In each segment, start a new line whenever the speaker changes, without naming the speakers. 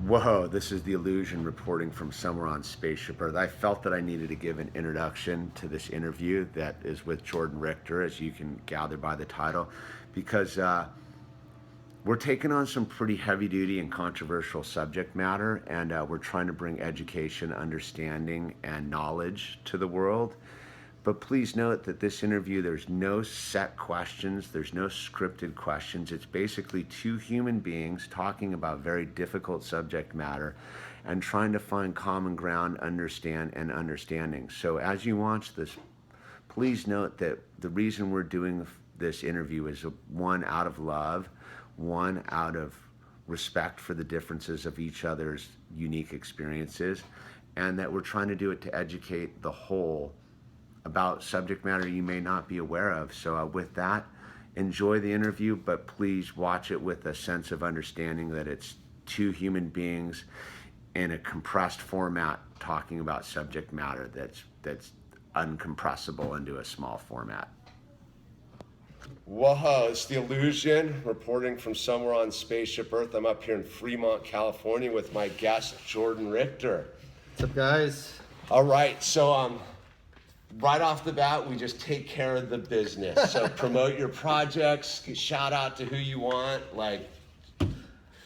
Whoa, this is the Illusion reporting from somewhere on Spaceship Earth. I felt that I needed to give an introduction to this interview that is with Jordan Richter, as you can gather by the title, because we're taking on some pretty heavy duty and controversial subject matter, and we're trying to bring education, understanding, and knowledge to the world. But please note that this interview, there's no set questions, there's no scripted questions. It's basically two human beings talking about very difficult subject matter and trying to find common ground, understanding. So as you watch this, please note that the reason we're doing this interview is one, out of love, one, out of respect for the differences of each other's unique experiences, and that we're trying to do it to educate the whole about subject matter you may not be aware of. So with that, enjoy the interview, but please watch it with a sense of understanding that it's two human beings in a compressed format talking about subject matter that's uncompressible into a small format. Whoa, it's the Illusion reporting from somewhere on Spaceship Earth. I'm up here in Fremont, California with my guest, Jordan Richter.
What's up, guys?
All right, so right off the bat, we just take care of the business. So promote your projects, shout out to who you want. Like,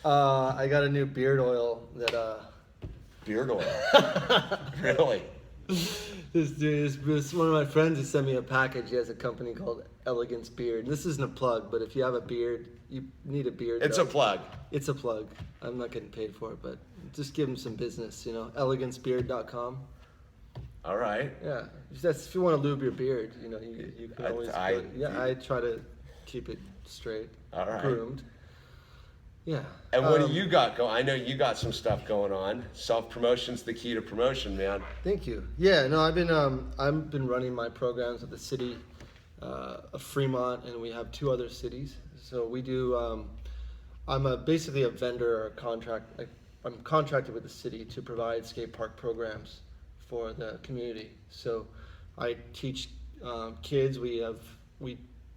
I got a new beard oil that.
Beard oil? Really?
This one of my friends, he sent me a package. He has a company called Elegance Beard. This isn't a plug, but if you have a beard, you need a beard.
It's a plug.
It's a plug. I'm not getting paid for it, but just give him some business, elegancebeard.com.
All right.
Yeah, that's if you want to lube your beard, you can always. I try to keep it straight,
all right,
groomed. Yeah.
And what do you got going? I know you got some stuff going on. Self-promotion's the key to promotion, man.
Thank you. Yeah, no, I've been running my programs at the city of Fremont, and we have two other cities. So we do. I'm basically a vendor or a contract. I'm contracted with the city to provide skate park programs for the community. So I teach kids. We are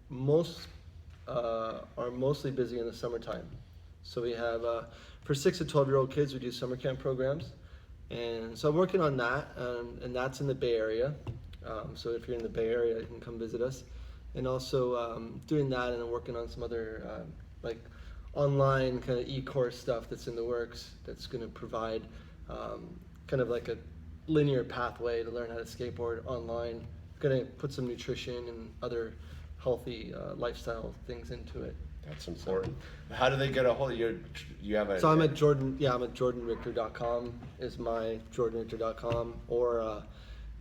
mostly busy in the summertime. So we have for 6 to 12-year-old kids, we do summer camp programs, and so I'm working on that, and that's in the Bay Area. So if you're in the Bay Area, you can come visit us. And also doing that, and I'm working on some other like online kind of e-course stuff that's in the works. That's going to provide kind of like a linear pathway to learn how to skateboard online. Going to put some nutrition and other healthy lifestyle things into it.
That's important. So, how do they get a hold of you? You have a.
So I'm at jordanrichter.com is my jordanrichter.com, or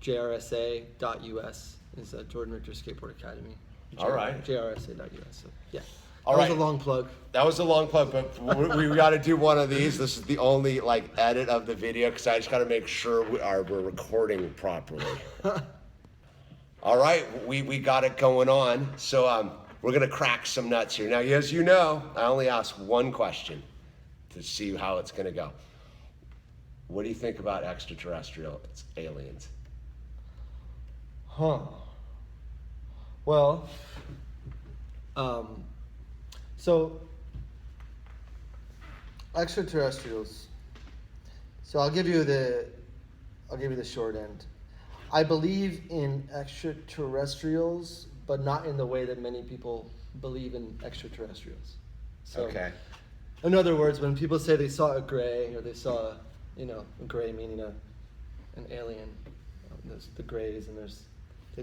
jrsa.us is Jordan Richter Skateboard Academy.
All right.
jrsa.us. So yeah.
All
that
right.
was a long plug.
That was a long plug, but we got to do one of these. This is the only edit of the video because I just got to make sure we're recording properly. All right, we got it going on. So we're gonna crack some nuts here. Now, as you know, I only ask one question to see how it's gonna go. What do you think about extraterrestrial aliens?
Well, so extraterrestrials. So I'll give you the short end. I believe in extraterrestrials, but not in the way that many people believe in extraterrestrials. So,
okay.
In other words, when people say they saw a gray, or they saw, a gray meaning an alien, there's the grays, and there's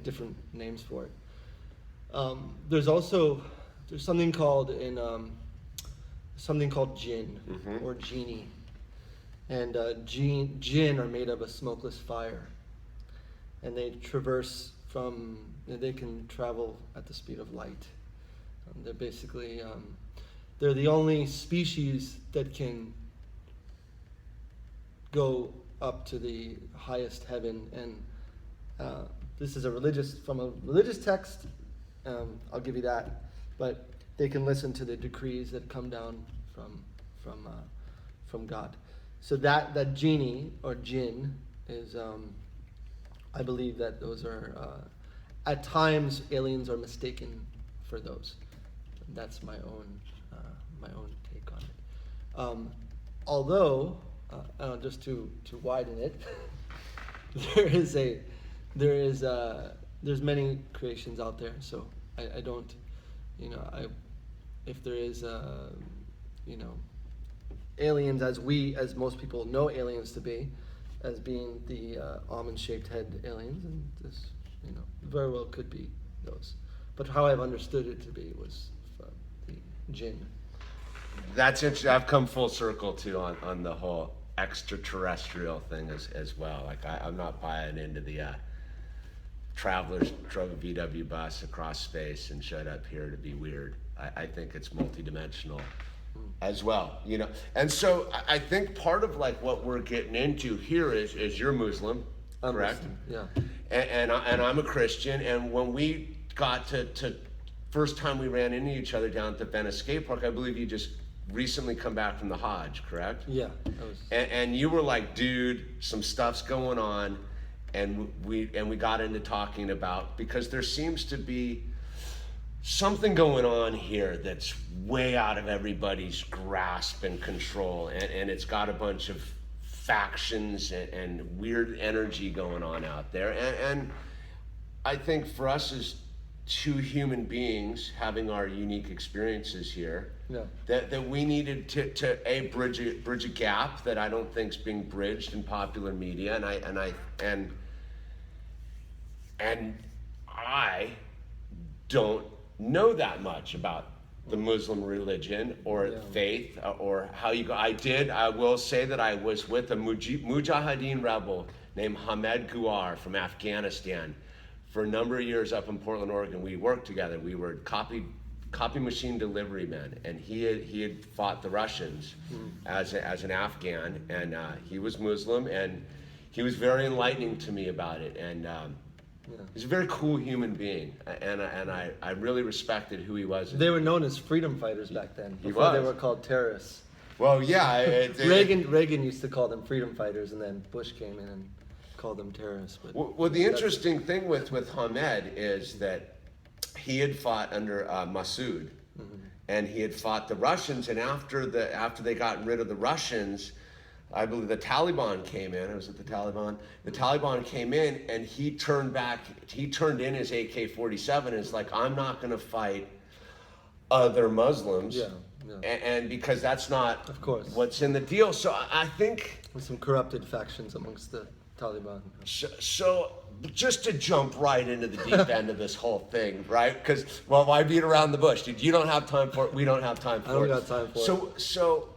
different names for it. There's something called jinn,
mm-hmm.
or genie, and jinn are made of a smokeless fire, and they can travel at the speed of light. They're basically they're the only species that can go up to the highest heaven, and this is from a religious text. I'll give you that, but they can listen to the decrees that come down from God. So that genie or jinn is, I believe that those are at times aliens are mistaken for those. That's my own take on it. Although I don't know, just to widen it, there's many creations out there. So I don't, if there is, aliens as most people know aliens to be, as being the almond-shaped head aliens, and this, very well could be those. But how I've understood it to be was the jinn.
That's interesting. I've come full circle too on the whole extraterrestrial thing as well. Like I'm not buying into the travelers drove a VW bus across space and showed up here to be weird. I think it's multidimensional as well, And so I think part of like what we're getting into here is you're Muslim, correct?
Yeah.
And I'm a Christian, and when we got to first time we ran into each other down at the Venice skate park, I believe you just recently come back from the Hajj, correct?
Yeah.
And you were like, dude, some stuff's going on, and we got into talking about, because there seems to be something going on here that's way out of everybody's grasp and control, and it's got a bunch of factions and weird energy going on out there, and I think for us as two human beings having our unique experiences here, that we needed to bridge a gap that I don't think is being bridged in popular media, and I don't know that much about the Muslim religion or faith or how you go. I will say that I was with a Mujahideen rebel named Hamed Guar from Afghanistan for a number of years up in Portland, Oregon. We worked together. We were copy machine delivery men, and he had fought the Russians as an Afghan, and he was Muslim, and he was very enlightening to me about it, and he's a very cool human being, and I really respected who he was.
They were known as freedom fighters back then, before they were called terrorists.
Well, yeah.
Reagan used to call them freedom fighters, and then Bush came in and called them terrorists. But
well, the interesting thing with Hamed is that he had fought under Massoud, and he had fought the Russians, and after they got rid of the Russians, I believe the Taliban came in. Was it the Taliban? The Taliban came in, and he turned in his AK-47 and is like, I'm not going to fight other Muslims.
Yeah.
And because that's not,
of course,
what's in the deal. So I think
there's some corrupted factions amongst the Taliban.
So just to jump right into the deep end of this whole thing, right? Because, why beat around the bush? Dude, you don't have time for it. We don't have time for it.
I don't got time for it.
So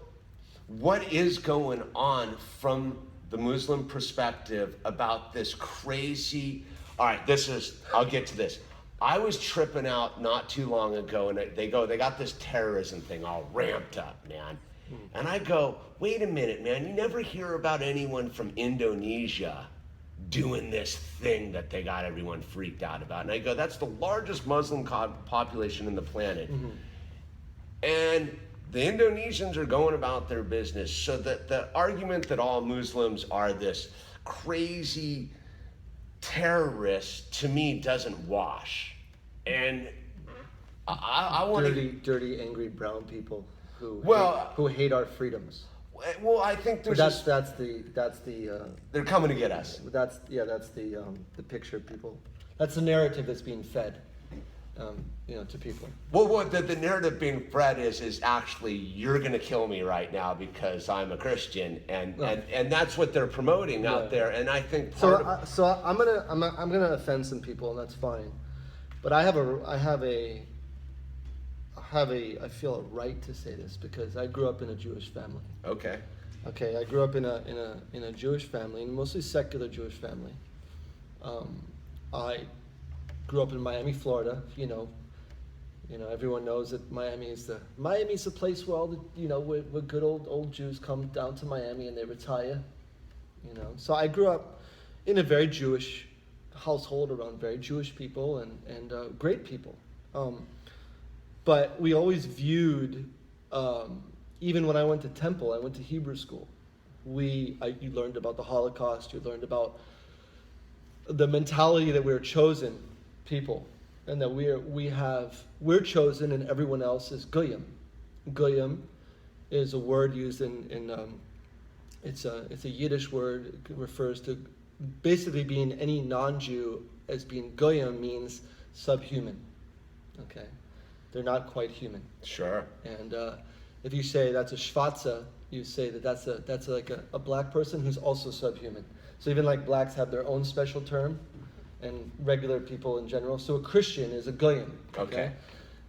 what is going on from the Muslim perspective about this crazy, all right, I'll get to this. I was tripping out not too long ago, and they got this terrorism thing all ramped up, man. And I go, wait a minute, man, you never hear about anyone from Indonesia doing this thing that they got everyone freaked out about. And I go, that's the largest Muslim population in the planet. And the Indonesians are going about their business. So that the argument that all Muslims are this crazy terrorists, to me, doesn't wash. And I want to...
Dirty, angry brown people who hate our freedoms.
Well, I think there's
that's the
they're coming to get us.
That's the picture of people. That's the narrative that's being fed, to people.
Well, the narrative being fed is actually, you're going to kill me right now because I'm a Christian, and that's what they're promoting out there. And I think
I'm gonna offend some people, and that's fine. But I feel a right to say this because I grew up in a Jewish family.
Okay,
I grew up in a Jewish family, and mostly secular Jewish family. I grew up in Miami, Florida. Everyone knows that Miami's the place where all the where good old Jews come down to Miami and they retire. So I grew up in a very Jewish household around very Jewish people and great people. But we always viewed, even when I went to temple, I went to Hebrew school. You learned about the Holocaust. You learned about the mentality that we're chosen people, and that we're chosen, and everyone else is goyim. Goyim is a word used in It's a Yiddish word. It refers to basically being any non-Jew, as being goyim means subhuman. Okay, they're not quite human.
Sure.
And if you say that's a shvatza, you say that that's like a black person who's also subhuman. So even like blacks have their own special term, and regular people in general. So a Christian is a goyim.
Okay.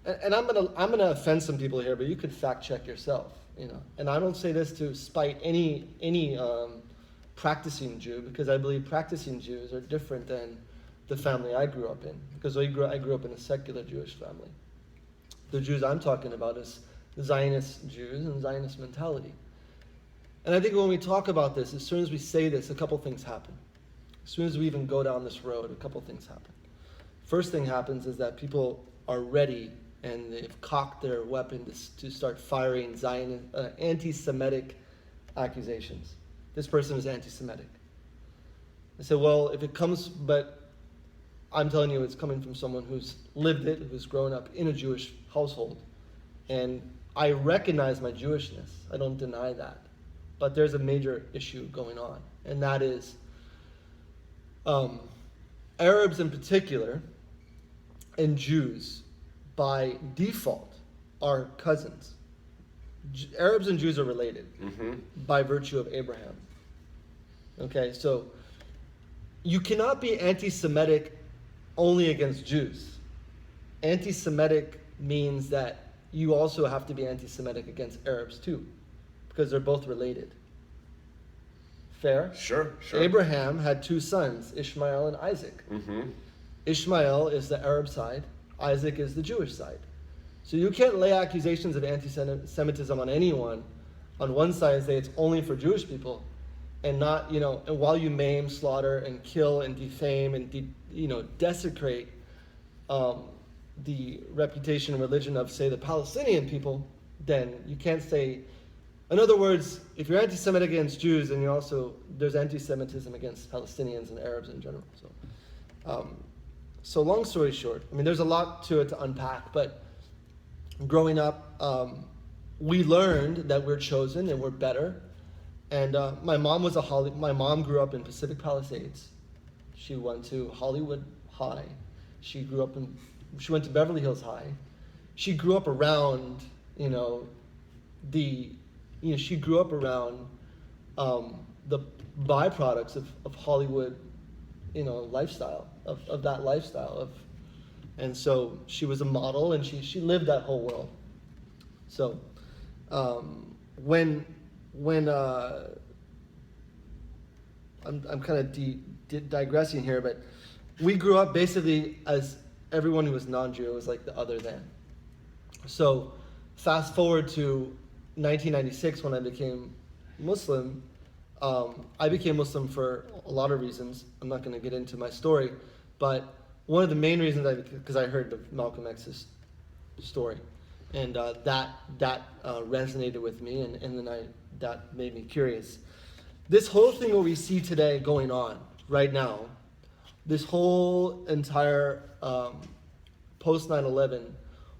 And I'm gonna offend some people here, but you could fact check yourself. And I don't say this to spite any practicing Jew, because I believe practicing Jews are different than the family I grew up in, because I grew up in a secular Jewish family. The Jews I'm talking about is Zionist Jews and Zionist mentality. And I think when we talk about this, as soon as we say this, a couple things happen. As soon as we even go down this road, a couple things happen. First thing happens is that people are ready, and they've cocked their weapon to start firing anti-Semitic accusations. This person is anti-Semitic. I said, well, if it comes, but I'm telling you, it's coming from someone who's lived it, who's grown up in a Jewish household. And I recognize my Jewishness. I don't deny that. But there's a major issue going on, and that is Arabs in particular, and Jews by default are cousins. Arabs and Jews are related by virtue of Abraham. Okay, so you cannot be anti-Semitic only against Jews. Anti-Semitic means that you also have to be anti-Semitic against Arabs too, because they're both related. Fair?
Sure.
Abraham had two sons, Ishmael and Isaac. Ishmael is the Arab side, Isaac is the Jewish side. So you can't lay accusations of anti-Semitism on anyone on one side and say it's only for Jewish people, and not, and while you maim, slaughter, and kill, and defame, and desecrate the reputation and religion of, say, the Palestinian people, then you can't say. In other words, if you're anti-Semitic against Jews, then there's anti-Semitism against Palestinians and Arabs in general. So long story short, there's a lot to it to unpack, but growing up, we learned that we're chosen and we're better. And my mom grew up in Pacific Palisades. She went to Hollywood High. She went to Beverly Hills High. She grew up around, she grew up around the byproducts of Hollywood, lifestyle, of that lifestyle. And so she was a model, and she lived that whole world. So when I'm kind of digressing here, but we grew up basically as everyone who was non-Jew was like the other than. So fast forward to 1996 when I became Muslim. I became Muslim for a lot of reasons. I'm not going to get into my story, but one of the main reasons because I heard of Malcolm X's story, and that resonated with me, and then that made me curious. This whole thing what we see today going on right now, this whole entire post 9/11,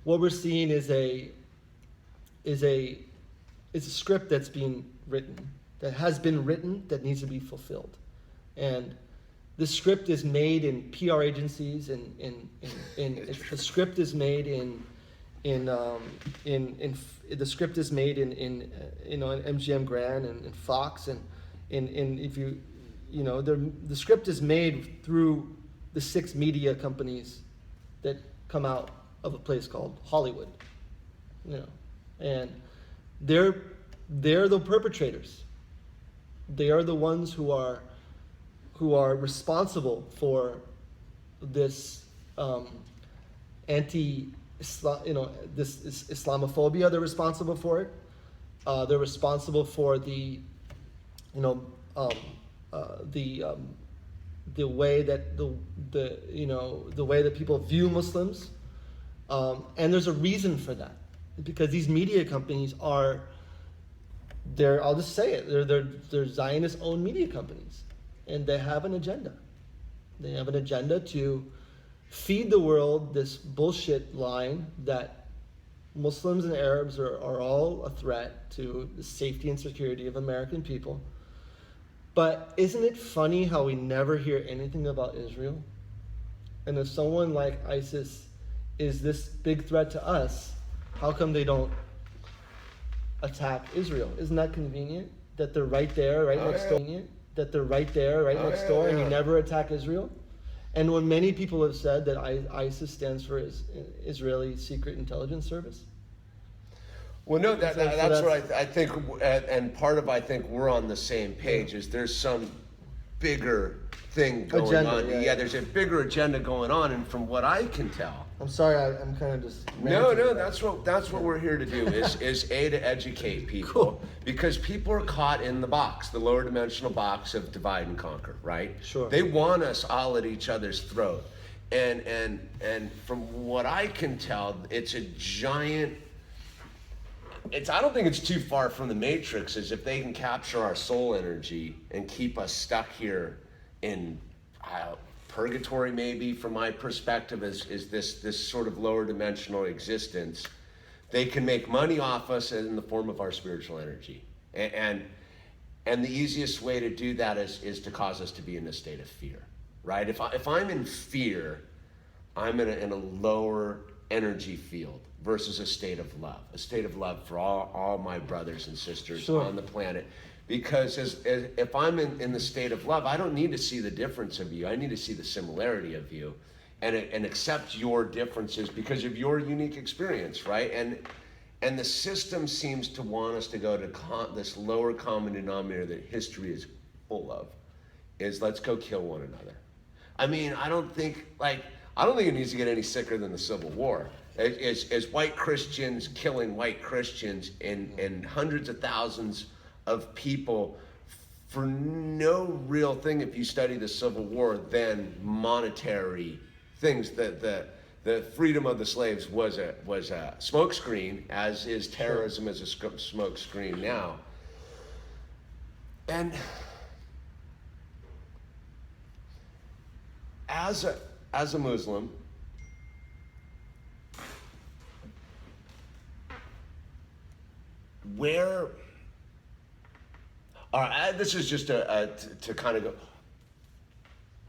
what we're seeing is a script that's being written, that has been written, that needs to be fulfilled. And the script is made in PR agencies, and the script is made in MGM Grand and Fox, and if the script is made through the 6 media companies that come out of a place called Hollywood, and they're the perpetrators. They are the ones who are responsible for this this Islamophobia. They're responsible for it. They're responsible for the way that the way that people view Muslims, and there's a reason for that, because these media companies I'll just say it, they're Zionist-owned media companies, and they have an agenda. They have an agenda to feed the world this bullshit line that Muslims and Arabs are all a threat to the safety and security of American people, But isn't it funny how we never hear anything about Israel? And if someone like ISIS is this big threat to us, how come they don't attack Israel? Isn't that convenient? That they're right there, right next door. That they're right there, right next door, and you never attack Israel? And when many people have said that ISIS stands for Israeli Secret Intelligence Service.
Well, no, that's what I think, and part of I think we're on the same page is there's some bigger thing going on. Yeah, there's a bigger agenda going on, and from what I can tell.
I'm sorry, I'm kind of just.
No, that's what we're here to do is to educate people because people are caught in the box, the lower dimensional box of divide and conquer, right?
Sure.
They want us all at each other's throat, and from what I can tell, it's a giant. I don't think it's too far from the Matrix as if they can capture our soul energy and keep us stuck here in purgatory, maybe from my perspective, is this sort of lower dimensional existence. They can make money off us in the form of our spiritual energy. And the easiest way to do that is to cause us to be in a state of fear, right? If I'm in fear, I'm in a lower energy field versus a state of love for all my brothers and sisters on the planet. Because if I'm in the state of love, I don't need to see the difference of you. I need to see the similarity of you and accept your differences because of your unique experience, right? And the system seems to want us to go to this lower common denominator that history is full of, is let's go kill one another. I mean, I don't think it needs to get any sicker than the Civil War. As white Christians killing white Christians and hundreds of thousands of people for no real thing, if you study the Civil War, than monetary things. The freedom of the slaves was a smokescreen, as is terrorism as a smokescreen now. And as a Muslim, this is just to kind of go,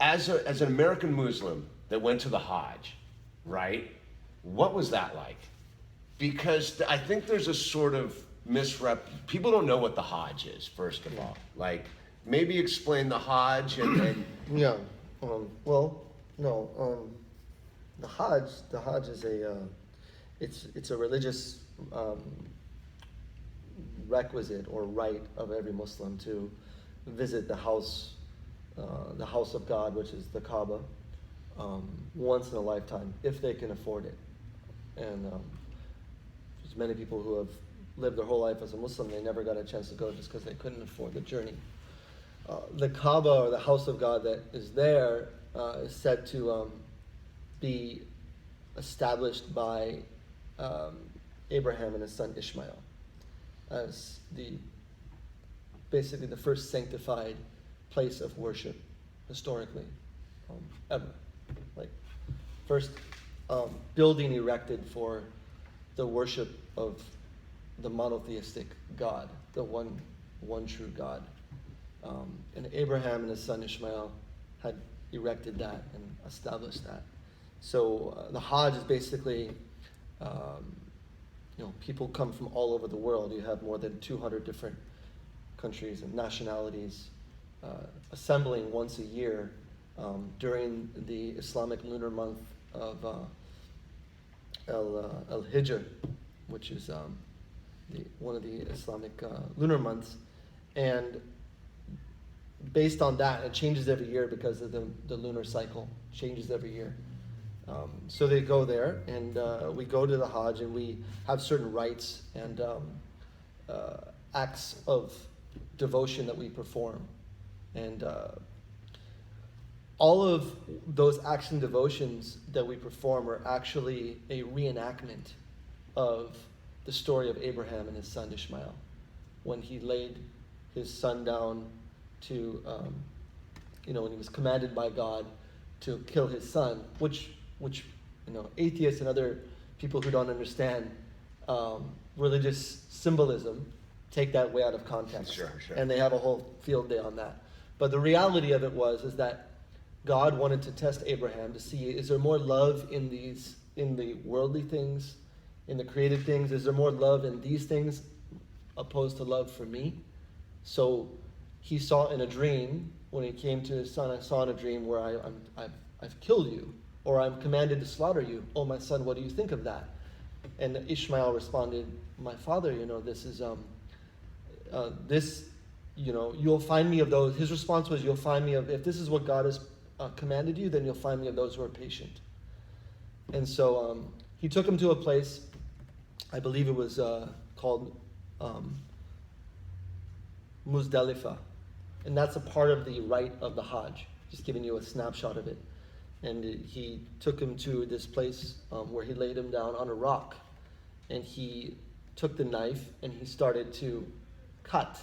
as an American Muslim that went to the Hajj, right? What was that like? Because I think there's a sort of people don't know what the Hajj is, first of all. Like, maybe explain the Hajj and
Yeah. The Hajj is it's a religious requisite or right of every Muslim to visit the house of God, which is the Kaaba, once in a lifetime, if they can afford it. And there's many people who have lived their whole life as a Muslim, they never got a chance to go just because they couldn't afford the journey. The Kaaba, or the house of God that is there, is said to be established by Abraham and his son Ishmael as basically the first sanctified place of worship historically ever. Like, first building erected for the worship of the monotheistic God, the one true God. And Abraham and his son Ishmael had erected that and established that. So the Hajj is basically, people come from all over the world. You have more than 200 different countries and nationalities assembling once a year during the Islamic lunar month of Al-Hijr, which is one of the Islamic lunar months. And based on that, it changes every year because of the lunar cycle changes every year. So they go there, and we go to the Hajj, and we have certain rites and acts of devotion that we perform. And all of those acts and devotions that we perform are actually a reenactment of the story of Abraham and his son Ishmael, when he laid his son down to, when he was commanded by God to kill his son, which atheists and other people who don't understand religious symbolism take that way out of context.
Sure.
And they have a whole field day on that. But the reality of it is that God wanted to test Abraham to see, is there more love in the worldly things, in the created things? Is there more love in these things opposed to love for me? So he saw in a dream, when he came to his son, I saw in a dream where I've killed you, or I'm commanded to slaughter you. Oh, my son, what do you think of that? And Ishmael responded, my father, this is, you'll find me of those. His response was, you'll find me of, if this is what God has commanded you, then you'll find me of those who are patient. And so he took him to a place, I believe it was called Muzdalifah. And that's a part of the rite of the Hajj, just giving you a snapshot of it. And he took him to this place where he laid him down on a rock. And he took the knife and he started to cut.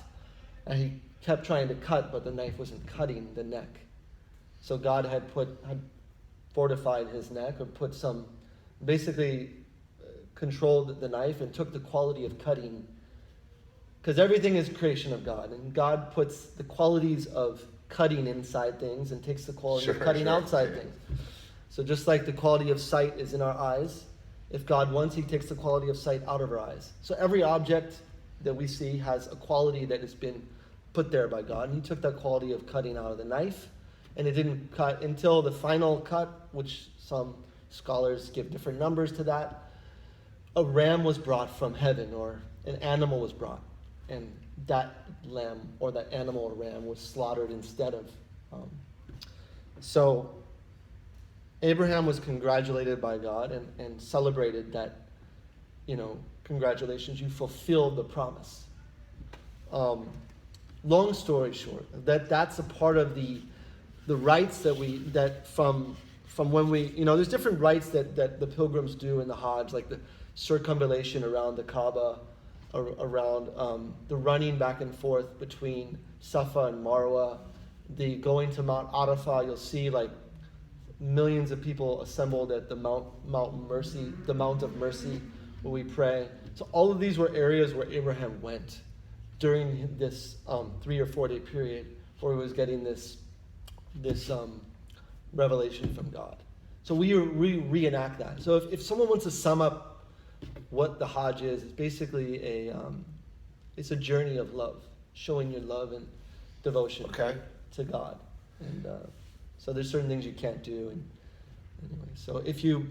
And he kept trying to cut, but the knife wasn't cutting the neck. So God had fortified his neck, or put some, basically controlled the knife and took the quality of cutting. Because everything is creation of God. And God puts the qualities of cutting inside things and takes the quality of cutting outside things. So just like the quality of sight is in our eyes, if God wants, he takes the quality of sight out of our eyes. So every object that we see has a quality that has been put there by God. And he took that quality of cutting out of the knife, and it didn't cut until the final cut, which some scholars give different numbers to that. A ram was brought from heaven, or an animal was brought, and that lamb or that animal or ram was slaughtered instead of. So Abraham was congratulated by God and celebrated that, congratulations, you fulfilled the promise. Long story short, that's a part of the rites that from when we, there's different rites that the pilgrims do in the Hajj, like the circumambulation around the Kaaba, around the running back and forth between Safa and Marwa, the going to Mount Arafah. You'll see like millions of people assembled at the Mount of Mercy, where we pray. So all of these were areas where Abraham went during this 3 or 4 day period where he was getting this revelation from God. So we reenact that. So if someone wants to sum up what the Hajj is, it's basically it's a journey of love, showing your love and devotion to God. And so there's certain things you can't do. And anyway, so if you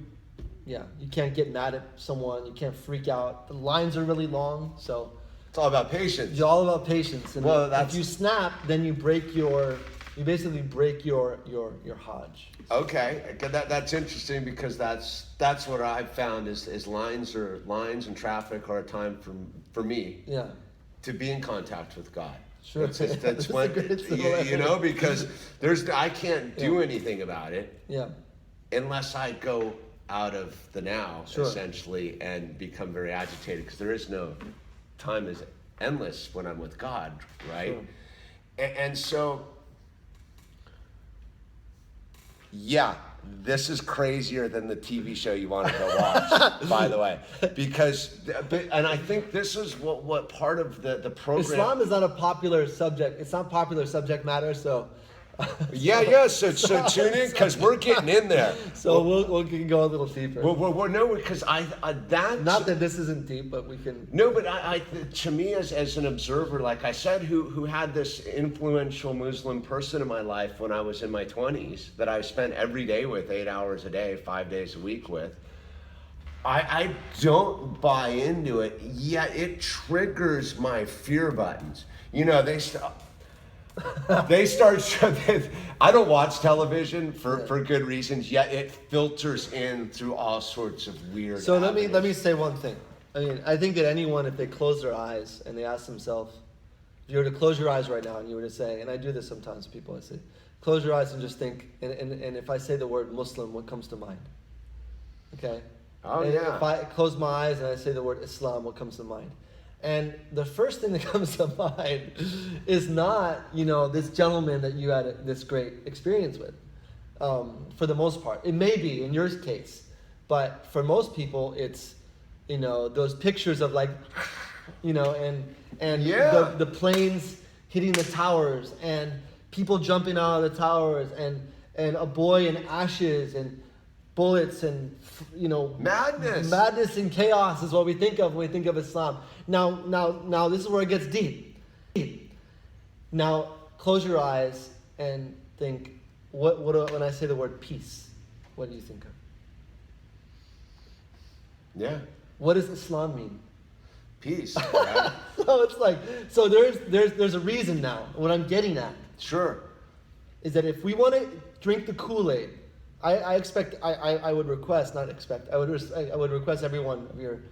can't get mad at someone, you can't freak out. The lines are really long, so
it's all about patience.
It's all about patience. And if you snap, then you basically break your Hajj.
Okay, that's interesting, because that's what I've found is lines and traffic are a time for me to be in contact with God.
Sure,
that's when because I can't do anything about it unless I go out of the now essentially and become very agitated, because there is no time is endless when I'm with God, right? Sure. And so. Yeah, this is crazier than the TV show you want to go watch, by the way. And I think this is what part of the program...
Islam is not a popular subject. It's not popular subject matter, so...
So tune in, because we're getting in there.
So we can go a little deeper.
No, because that...
Not that this isn't deep, but we can...
No, but to me, as an observer, like I said, who had this influential Muslim person in my life when I was in my 20s, that I spent every day with, 8 hours a day, 5 days a week with, I don't buy into it, yet it triggers my fear buttons. They start. I don't watch television for good reasons. Yet it filters in through all sorts of weird.
So let me say one thing. I think that anyone, if they close their eyes and they ask themselves, if you were to close your eyes right now and you were to say, and I do this sometimes to people, I say, close your eyes and just think. And if I say the word Muslim, what comes to mind? Okay. If I close my eyes and I say the word Islam, what comes to mind? And the first thing that comes to mind is not, this gentleman that you had this great experience with, for the most part. It may be in your case, but for most people, it's, those pictures of the planes hitting the towers and, people jumping out of the towers and a boy in ashes and bullets and madness and chaos is what we think of when we think of Islam. Now this is where it gets deep. Now close your eyes and think, when I say the word peace, what do you think of?
Yeah.
What does Islam mean?
Peace. Right?
So it's like, so there's a reason now. What I'm getting at,
Sure.
is that if we want to drink the Kool-Aid, I would request everyone here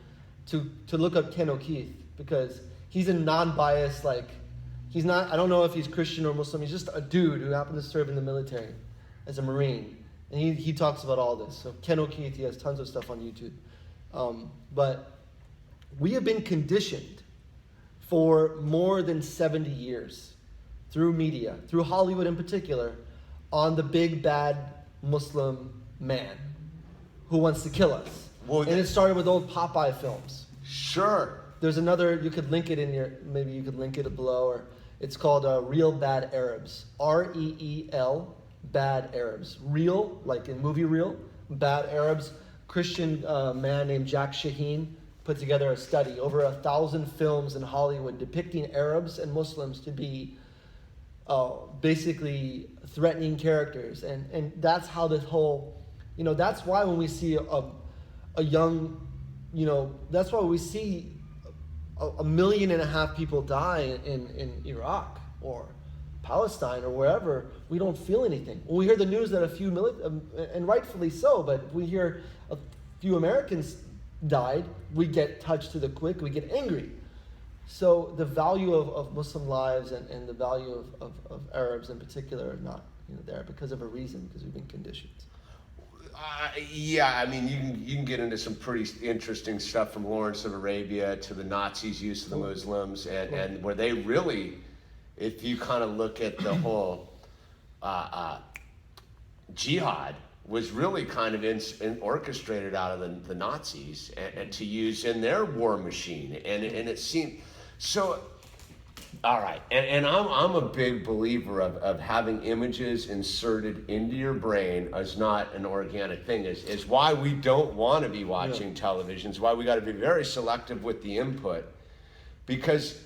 to look up Ken O'Keefe, because he's a non-biased, like, he's not, I don't know if he's Christian or Muslim, he's just a dude who happened to serve in the military as a Marine. And he talks about all this. So Ken O'Keefe, he has tons of stuff on YouTube. But we have been conditioned for more than 70 years through media, through Hollywood in particular, on the big bad Muslim man who wants to kill us.
Well,
and it started with old Popeye films.
Sure.
There's another, you could link it in your, maybe you could link it below, or it's called Real Bad Arabs. REEL, Bad Arabs. Real, like in movie Real, Bad Arabs. Christian man named Jack Shaheen put together a study, over 1,000 films in Hollywood depicting Arabs and Muslims to be basically threatening characters. And that's how this whole, that's why when we see a young, that's why we see 1.5 million people die in Iraq or Palestine or wherever, we don't feel anything. When we hear the news that a few and rightfully so, but we hear a few Americans died, we get touched to the quick, we get angry. So the value of Muslim lives and the value of Arabs in particular are not there because of a reason, because we've been conditioned.
Yeah, I mean, you can get into some pretty interesting stuff, from Lawrence of Arabia to the Nazis' use of the Muslims, and where they really, if you kind of look at the whole jihad, was really kind of orchestrated out of the Nazis and to use in their war machine, and it seemed so. All right, and I'm a big believer of having images inserted into your brain as not an organic thing. Is why we don't want to be watching television. Is why we got to be very selective with the input, because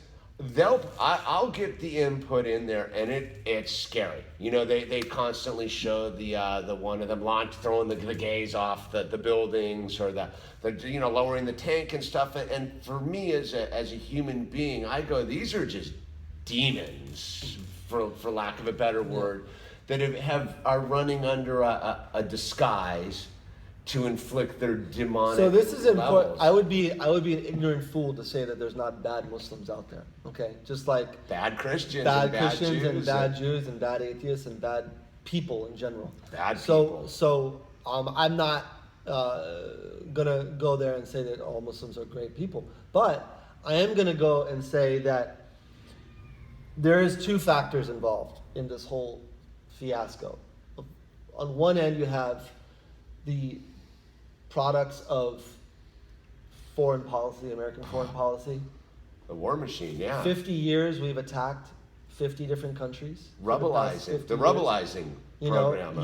I'll get the input in there and it's scary. They constantly show the one of them throwing the gays off the buildings, or the lowering the tank and stuff. And for me as a human being, I go, these are just demons, for lack of a better word, that are running under a disguise to inflict their demonic.
So this is important.
levels.
I would be an ignorant fool to say that there's not bad Muslims out there. Okay, just like
bad Christians,
and
bad
Jews and bad atheists and bad people in general.
Bad people.
So I'm not gonna go there and say that all Muslims are great people, but I am gonna go and say that there is two factors involved in this whole fiasco. On one end, you have the products of foreign policy, American foreign policy.
The war machine, yeah.
50 years we've attacked 50 different countries.
Rebelizing, the rebelizing program.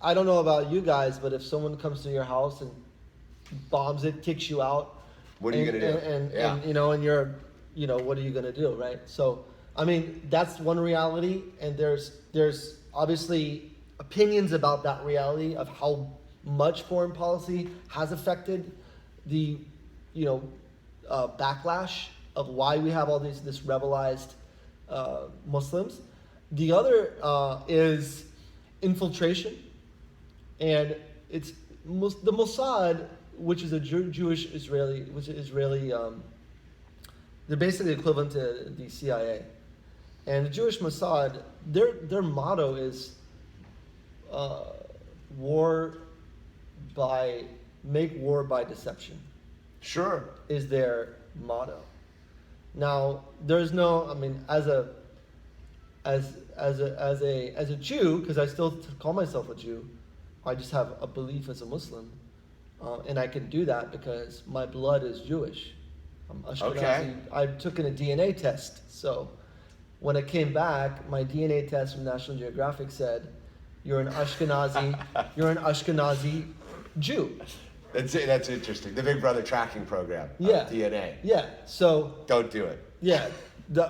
I don't know about you guys, but if someone comes to your house and bombs it, kicks you out,
what are you going to do?
And you're, what are you going to do, right? So, I mean, that's one reality, and there's obviously opinions about that reality of how much foreign policy has affected the, backlash of why we have all this rebelized Muslims. The other is infiltration, and it's the Mossad, which is a Jewish Israeli, they're basically equivalent to the CIA. And the Jewish Mossad, their motto is make war by deception.
Sure.
Is their motto. Now, there's no, I mean, as a Jew, because I still call myself a Jew, I just have a belief as a Muslim, and I can do that because my blood is Jewish. I'm Ashkenazi.
Okay.
I took in a DNA test, so when it came back, my DNA test from National Geographic said, you're an Ashkenazi Jew.
That's interesting. The Big Brother tracking program.
Yeah.
DNA.
Yeah. So.
Don't do it.
Yeah.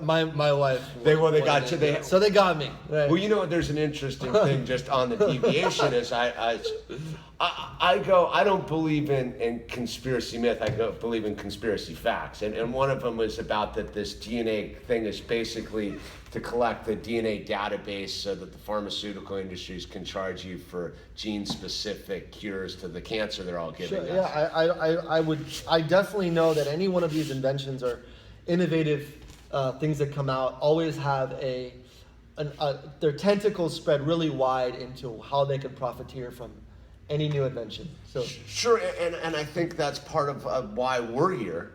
My wife.
They got you.
So they got me. Right.
Well, you know what? There's an interesting thing just on the deviation is I don't believe in conspiracy myth. I believe in conspiracy facts, and one of them was about that this DNA thing is basically to collect the DNA database so that the pharmaceutical industries can charge you for gene-specific cures to the cancer they're all giving us.
Yeah, I definitely know that any one of these inventions or innovative things that come out always have their tentacles spread really wide into how they can profiteer from any new invention. So
sure, and I think that's part of why we're here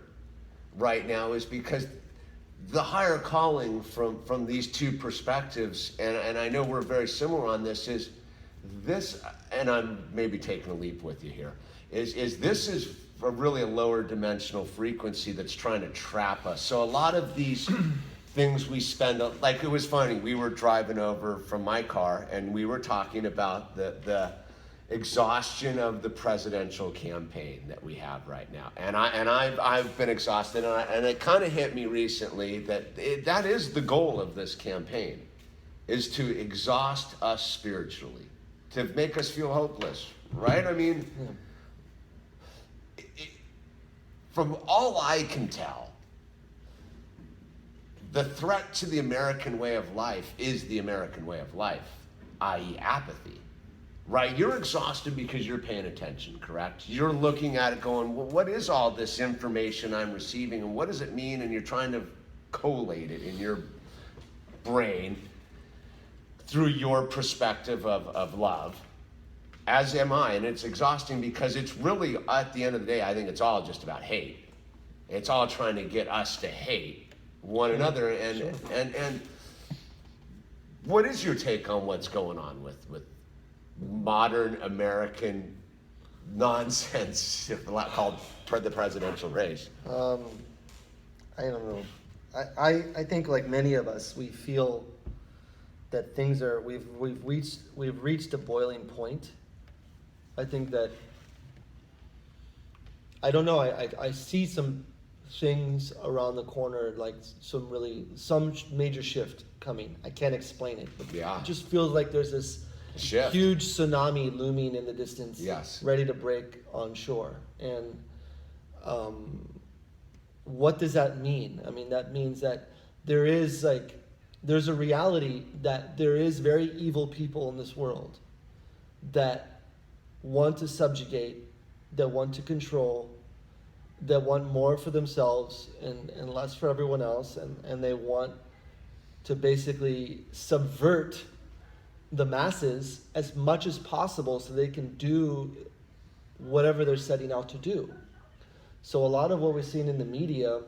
right now is because the higher calling from these two perspectives, and I know we're very similar on this, is this, and I'm maybe taking a leap with you here, is this is really a lower dimensional frequency that's trying to trap us. So a lot of these things we spend, like it was funny, we were driving over from my car and we were talking about the exhaustion of the presidential campaign that we have right now. And I've been exhausted, and it kind of hit me recently that that is the goal of this campaign, is to exhaust us spiritually, to make us feel hopeless, right? I mean, from all I can tell, the threat to the American way of life is the American way of life, i.e. apathy, right? You're exhausted because you're paying attention, correct? You're looking at it going, well, what is all this information I'm receiving and what does it mean? And you're trying to collate it in your brain through your perspective of love. As am I, and it's exhausting because it's really, at the end of the day, I think it's all just about hate. It's all trying to get us to hate one another. And what is your take on what's going on with modern American nonsense called the presidential race?
I don't know. I think like many of us, we feel that things are we've reached a boiling point. I think that, I don't know, I see some things around the corner, like some major shift coming. I can't explain it, but
yeah.
It just feels like there's this
shift.
Huge tsunami looming in the distance,
yes,
ready to break on shore. And what does that mean? I mean, that means that there's a reality that there is very evil people in this world that want to subjugate, that want to control, that want more for themselves and less for everyone else, and they want to basically subvert the masses as much as possible so they can do whatever they're setting out to do. So a lot of what we're seeing in the media,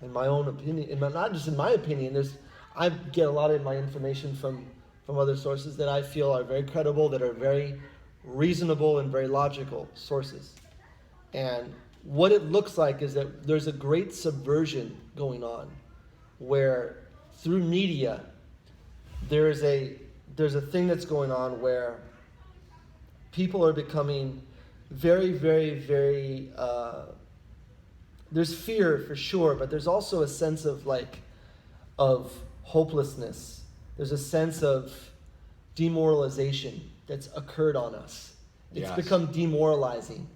in my own opinion, not just in my opinion, I get a lot of my information from other sources that I feel are very credible, that are very reasonable and very logical sources. And what it looks like is that there's a great subversion going on, where through media there's a thing that's going on where people are becoming very, very, very there's fear for sure, but there's also a sense of hopelessness. There's a sense of demoralization that's occurred on us. It's become demoralizing.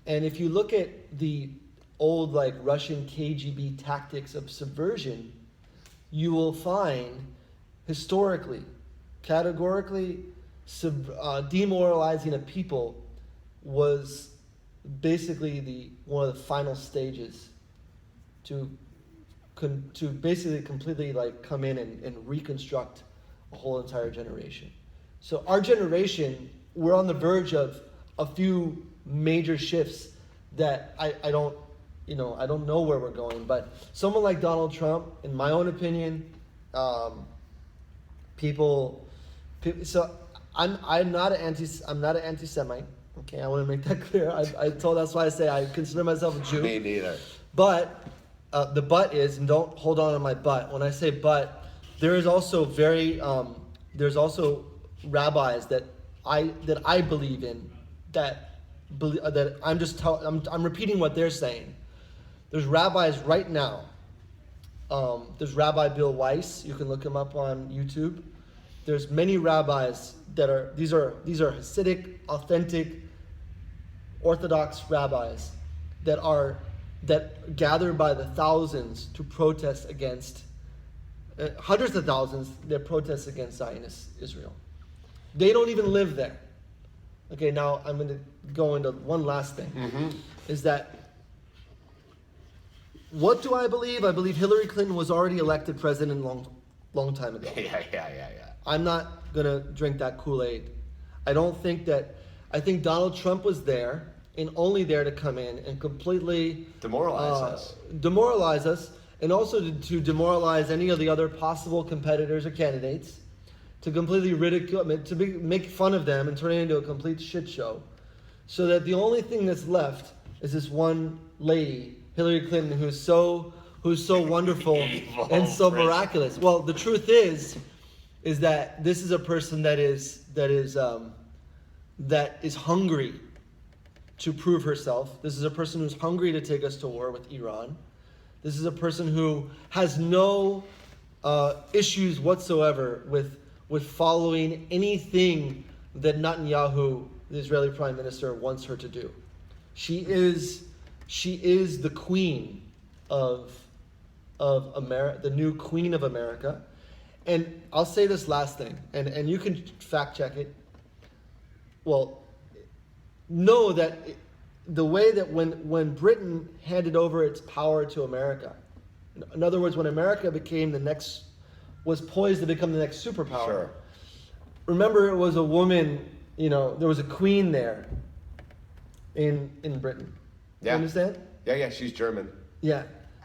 And if you look at the old Russian KGB tactics of subversion, you will find historically, categorically, demoralizing a people was basically one of the final stages to basically completely come in and reconstruct a whole entire generation. So our generation, we're on the verge of a few major shifts that I don't know where we're going. But someone like Donald Trump, in my own opinion, people. So I'm not an anti-Semite. Okay, I want to make that clear. That's why I say I consider myself a Jew.
Me neither.
But the but is, and don't hold on to my but. When I say but, there is also there's also rabbis that I believe in that I'm repeating what they're saying. There's rabbis right now. There's Rabbi Bill Weiss. You can look him up on YouTube. There's many rabbis these are Hasidic, authentic, Orthodox rabbis that gather by the thousands to protest against hundreds of thousands that protest against Zionist Israel. They don't even live there. Okay, now I'm going to go into one last thing. Is that what do I believe? I believe Hillary Clinton was already elected president long time ago.
Yeah.
I'm not going to drink that Kool-Aid. I think Donald Trump was there and only there to come in and completely demoralize us, and also to demoralize any of the other possible competitors or candidates, to completely ridicule, make fun of them and turn it into a complete shit show, so that the only thing that's left is this one lady, Hillary Clinton, who's so wonderful and so miraculous. Well, the truth is that this is a person that is hungry to prove herself. This is a person who's hungry to take us to war with Iran. This is a person who has no issues whatsoever with following anything that Netanyahu, the Israeli Prime Minister, wants her to do. She is the queen of America, the new queen of America. And I'll say this last thing, and you can fact check it. Well, know that the way that when Britain handed over its power to America, in other words, when America was poised to become the next superpower.
Sure.
Remember, it was a woman, there was a queen there in Britain.
Yeah.
You understand?
Yeah, she's German.
Yeah.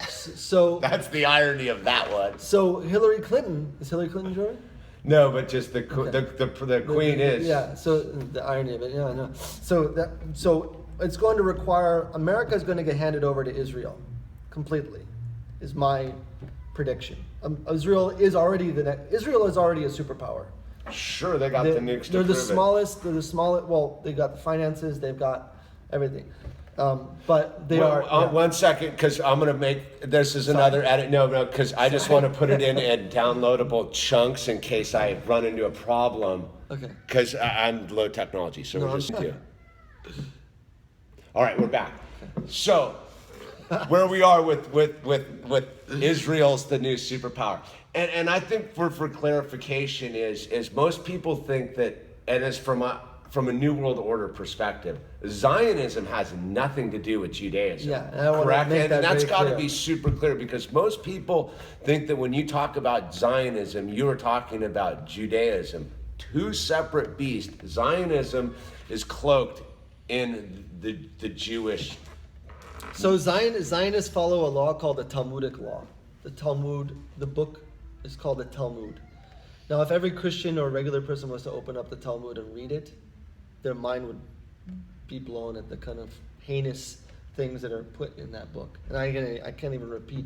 So
that's the irony of that one.
So Hillary Clinton, is Hillary Clinton German?
No, but just the queen is.
Yeah, so the irony of it, yeah, I know. So it's going to require, America is going to get handed over to Israel completely, is my prediction. Israel is already a superpower.
Sure, they got the nukes to
They're the
smallest.
Well, they got the finances, they've got everything. But they are. Yeah.
1 second, because I'm going to make this is another edit. No, because I just want to put it in downloadable chunks in case I run into a problem.
Okay.
Because I'm low technology, so we're just here. All right, we're back. So, where we are with Israel's the new superpower, and I think for clarification is most people think that, and it's from a New World Order perspective, Zionism has nothing to do with Judaism.
Yeah,
correct? And that's got to be super clear, because most people think that when you talk about Zionism, you are talking about Judaism. Two separate beasts. Zionism is cloaked in the Jewish.
So Zionists follow a law called the Talmudic law. The Talmud, the book is called the Talmud. Now, if every Christian or regular person was to open up the Talmud and read it, their mind would be blown at the kind of heinous things that are put in that book. And I can't even repeat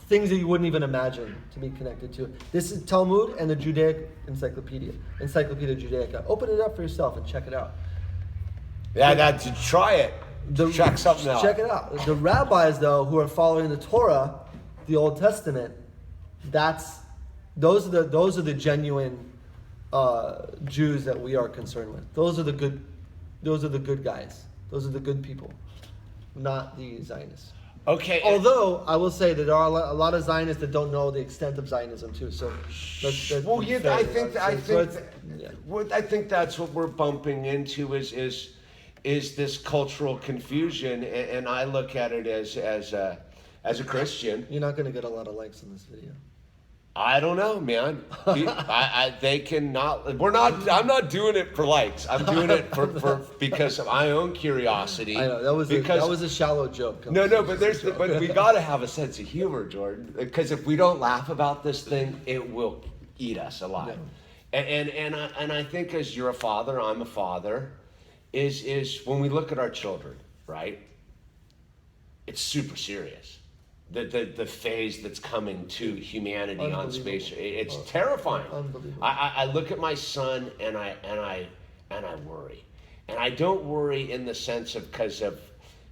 things that you wouldn't even imagine to be connected to. This is Talmud and the Judaic Encyclopedia Judaica. Open it up for yourself and check it out.
Yeah, try it. Check something out.
Check it out. The rabbis, though, who are following the Torah, the Old Testament, those are the genuine Jews that we are concerned with. Those are the good guys. Those are the good people, not the Zionists.
Okay.
Although I will say that there are a lot of Zionists that don't know the extent of Zionism too. So
I think that's what we're bumping into is this cultural confusion, and I look at it as a Christian.
You're not going to get a lot of likes on this video.
I don't know, man. They cannot. I'm not doing it for likes. I'm doing it for because of my own curiosity.
I know that was a shallow joke.
No, but we got to have a sense of humor, Jordan. Because if we don't laugh about this thing, it will eat us alive. No. And I think as you're a father, I'm a father. Is when we look at our children, right? It's super serious.
the phase that's coming to humanity on space. It's
Oh,
terrifying.
unbelievable.
I look at my son and I worry, and I don't worry in the sense of because of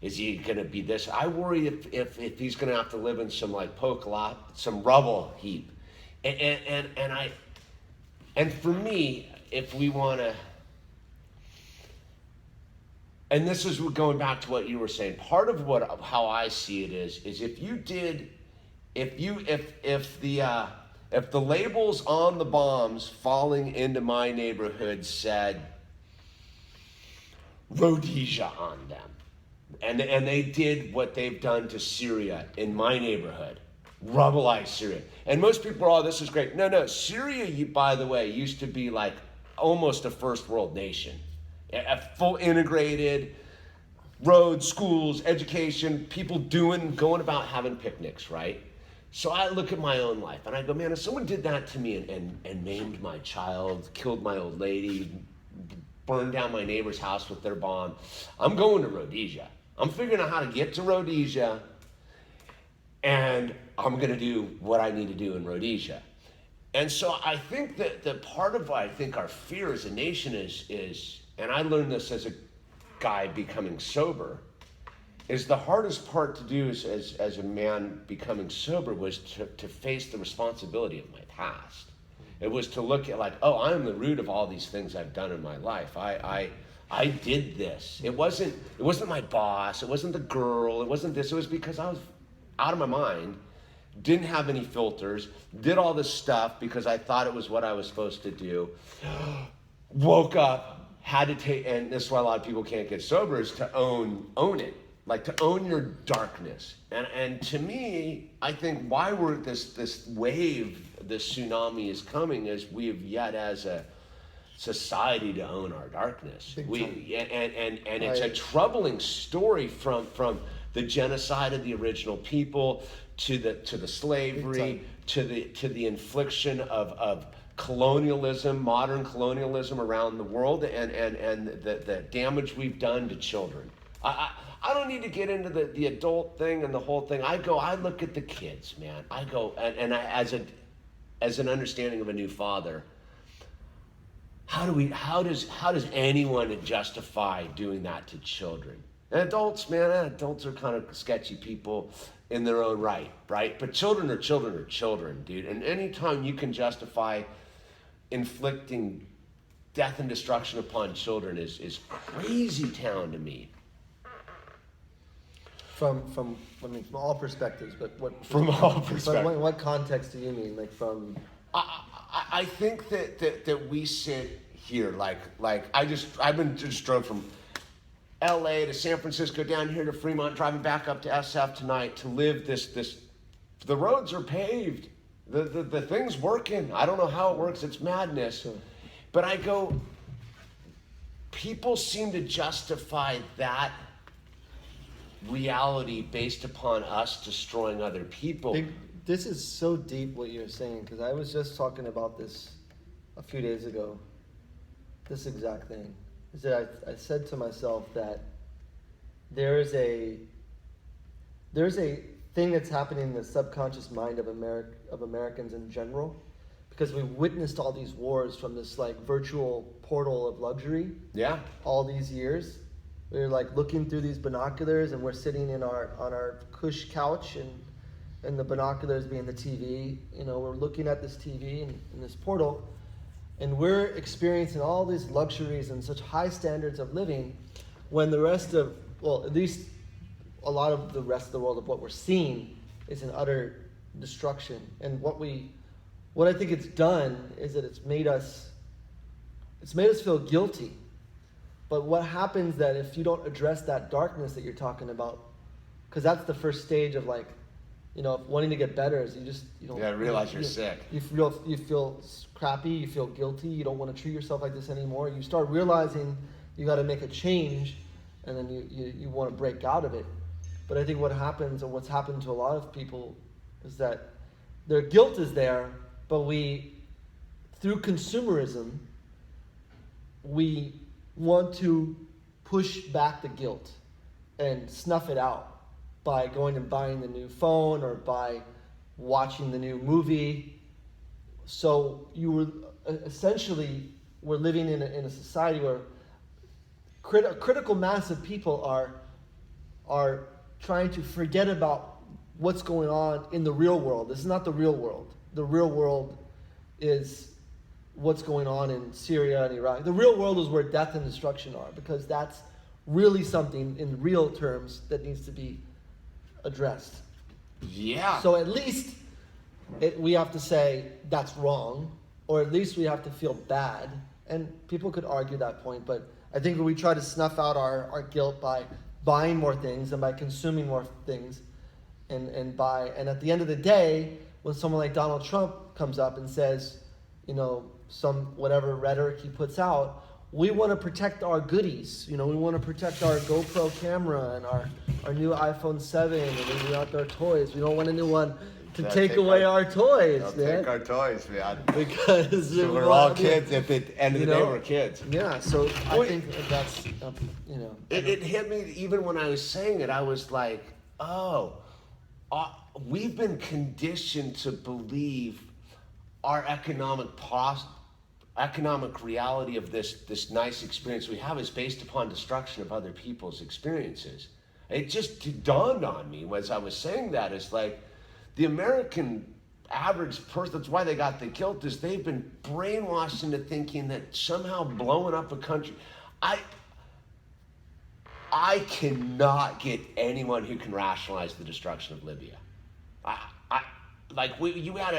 is he going to be this? I worry if he's going to have to live in some like some rubble heap, and for me, if we want to. And this is going back to what you were saying. Part of how I see it is if the labels on the bombs falling into my neighborhood said Rhodesia on them, and they did what they've done to Syria in my neighborhood, rubblized Syria, and most people are, oh, this is great. No, Syria, by the way, used to be like almost a first world nation. A full integrated roads, schools, education, people going about having picnics, right? So I look at my own life and I go, man, if someone did that to me and maimed my child, killed my old lady, burned down my neighbor's house with their bomb, I'm going to Rhodesia. I'm figuring out how to get to Rhodesia, and I'm going to do what I need to do in Rhodesia. And so I think that the part of I think our fear as a nation is and I learned this as a guy becoming sober, is the hardest part to do as a man becoming sober was to face the responsibility of my past. It was to look at like, oh, I'm the root of all these things I've done in my life. I did this. It wasn't my boss. It wasn't the girl. It wasn't this. It was because I was out of my mind, didn't have any filters, did all this stuff because I thought it was what I was supposed to do, woke up, had to take, and this is why a lot of people can't get sober, is to own it, like to own your darkness. And to me, I think why we're this wave, this tsunami is coming, is we have yet as a society to own our darkness. And it's a troubling story from the genocide of the original people to the slavery to the infliction of colonialism, modern colonialism around the world, and the damage we've done to children. I don't need to get into the adult thing and the whole thing. I look at the kids, man. I go and I, as an understanding of a new father, how does anyone justify doing that to children? And adults, man, adults are kind of sketchy people in their own right? But children are children, dude. And anytime you can justify inflicting death and destruction upon children is crazy town to me.
From all perspectives, but what?
From all perspectives.
But what context do you mean? Like from?
I think that we sit here like I've been just drove from L.A. to San Francisco, down here to Fremont, driving back up to SF tonight to live this. The roads are paved. The thing's working. I don't know how it works. It's madness.
Sure.
But I go, people seem to justify that reality based upon us destroying other people.
This is so deep what you're saying, because I was just talking about this a few days ago. This exact thing. Is that I said to myself that there's a thing that's happening in the subconscious mind of Americans in general, because we witnessed all these wars from this like virtual portal of luxury.
Yeah.
All these years, we're like looking through these binoculars, and we're sitting on our cush couch, and the binoculars being the TV. You know, we're looking at this TV in this portal, and we're experiencing all these luxuries and such high standards of living, when the rest of, well, at least a lot of the rest of the world of what we're seeing is in utter destruction. And what I think it's done is that it's made us feel guilty. But what happens that if you don't address that darkness that you're talking about, because that's the first stage of like, you know, wanting to get better, is you don't
realize you're sick.
You feel crappy, you feel guilty, you don't want to treat yourself like this anymore. You start realizing you got to make a change, and then you want to break out of it. But I think what happens, or what's happened to a lot of people, is that their guilt is there, but through consumerism, we want to push back the guilt and snuff it out. by going and buying the new phone or by watching the new movie. So you were essentially, we're living in a society where a critical mass of people are trying to forget about what's going on in the real world. This is not the real world. The real world is what's going on in Syria and Iraq. The real world is where death and destruction are, because that's really something in real terms that needs to be addressed.
Yeah.
So at least we have to say that's wrong, or at least we have to feel bad. And people could argue that point, but I think we try to snuff out our guilt by buying more things and by consuming more things, and at the end of the day, when someone like Donald Trump comes up and says, some whatever rhetoric he puts out, we want to protect our goodies. We want to protect our GoPro camera and our new iPhone 7, and we want our toys. We don't want anyone to take away our toys, man.
Take our toys, man.
Because
so we're all kids. At the end of the day, we're kids.
Yeah. So I think that's
It hit me even when I was saying it. I was like, we've been conditioned to believe our economic reality of this nice experience we have is based upon destruction of other people's experiences. It just dawned on me as I was saying that. It's like the American average person, that's why they got the guilt, is they've been brainwashed into thinking that somehow blowing up a country. I cannot get anyone who can rationalize the destruction of Libya. You had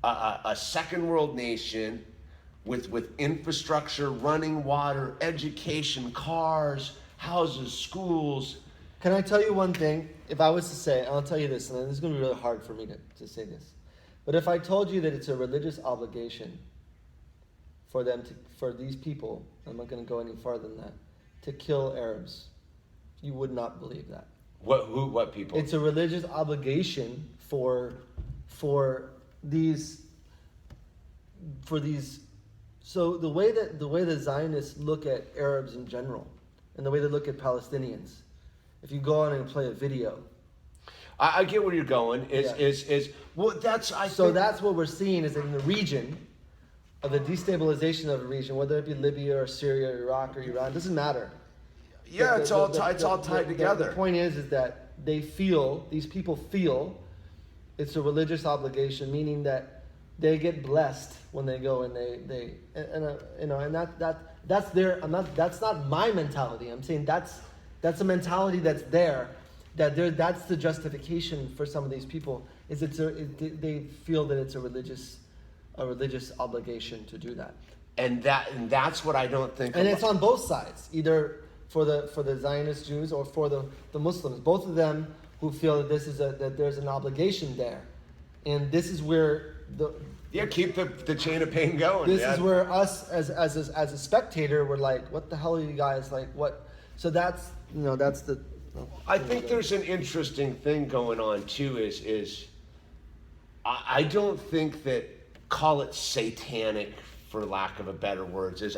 a second world nation with infrastructure, running water, education, cars, houses, schools.
Can I tell you one thing? If I was to say, I'll tell you this, and this is going to be really hard for me to say this, but if I told you that it's a religious obligation for these people, I'm not going to go any farther than that, to kill Arabs, you would not believe that.
What people?
It's a religious obligation for these. So the way the Zionists look at Arabs in general, and the way they look at Palestinians, if you go on and play a video,
I get where you're going. That's
what we're seeing is in the region of the destabilization of a region, whether it be Libya or Syria or Iraq or Iran, doesn't matter.
Yeah, it's all tied together.
The point is that these people feel it's a religious obligation, meaning that they get blessed when they go and that's not my mentality. I'm saying that's a mentality that's there, that's the justification for some of these people, is they feel that it's a religious obligation to do that.
And that's what I don't think.
And it's on both sides, either for the Zionist Jews or for the Muslims. Both of them who feel that that there's an obligation there, and this is where
keep the chain of pain going.
This is where us as a spectator, we're like, what the hell are you guys like? What? So that's the.
I think there's an interesting thing going on too. Is I don't think that, call it satanic for lack of a better words, is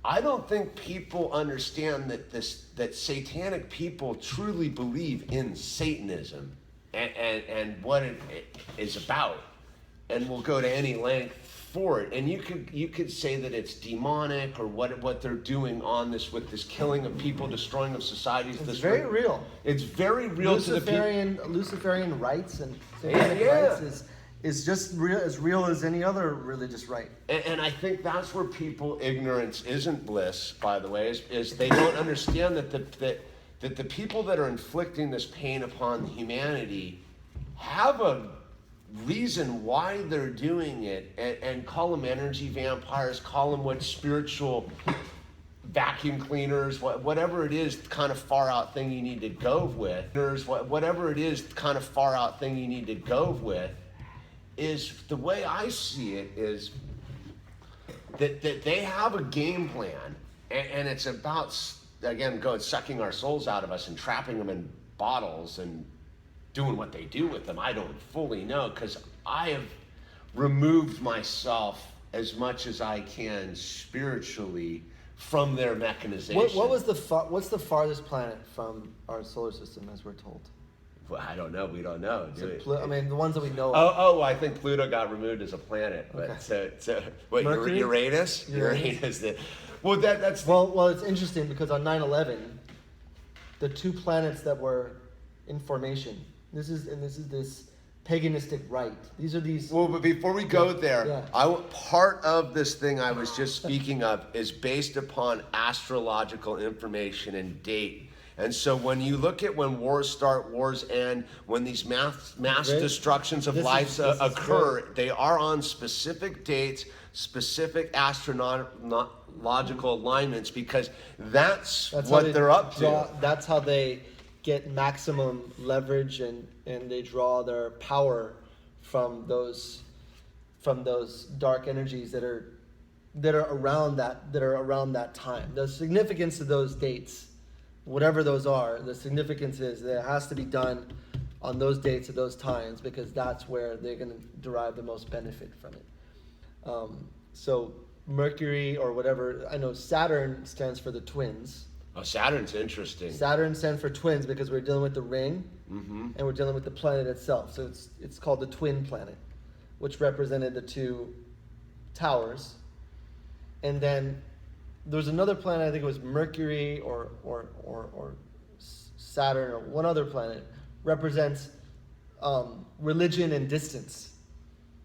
I don't think people understand that satanic people truly believe in Satanism and what it is about, and will go to any length for it. And you could say that it's demonic or what they're doing on this with this killing of people, destroying of societies.
It's very real.
It's very real to the people.
Luciferian rights and satanic rights is just as real as any other religious right.
And I think that's where ignorance isn't bliss, by the way, is they don't understand that the people that are inflicting this pain upon humanity have a reason why they're doing it, and call them energy vampires, call them what spiritual vacuum cleaners, whatever it is, kind of far out thing you need to go with. Whatever it is, kind of far out thing you need to go with. Is the way I see it is that they have a game plan, and it's about, again, sucking our souls out of us and trapping them in bottles and doing what they do with them. I don't fully know, because I have removed myself as much as I can spiritually from their mechanization.
What's the farthest planet from our solar system, as we're told?
Well, I don't know. We don't know.
I mean, the ones that we know of.
Oh, I think Pluto got removed as a planet. But
Okay.
so what?
Mercury?
Uranus? Uranus. Well, that's
Well, it's interesting because on 9/11, the two planets that were in formation. This is this paganistic rite. These are these.
Well, but before we go there,
Yeah.
part of this thing I was just speaking of is based upon astrological information and date. And so when you look at when wars start, wars end, when these mass
Great.
destructions of
This
lives
is
occur,
great.
they are on specific dates, specific astrological alignments, because that's
how
what
they
they're up to.
That's how they get maximum leverage and they draw their power from those dark energies that are around that time. The significance of those dates, whatever those are, the significance is that it has to be done on those dates at those times because that's where they're going to derive the most benefit from it. So Mercury or whatever, I know Saturn stands for the twins.
Oh, Saturn's interesting.
Saturn stands for twins because we're dealing with the ring and we're dealing with the planet itself. So it's called the twin planet, which represented the two towers. And then there's another planet, I think it was Mercury or Saturn or one other planet, represents religion and distance.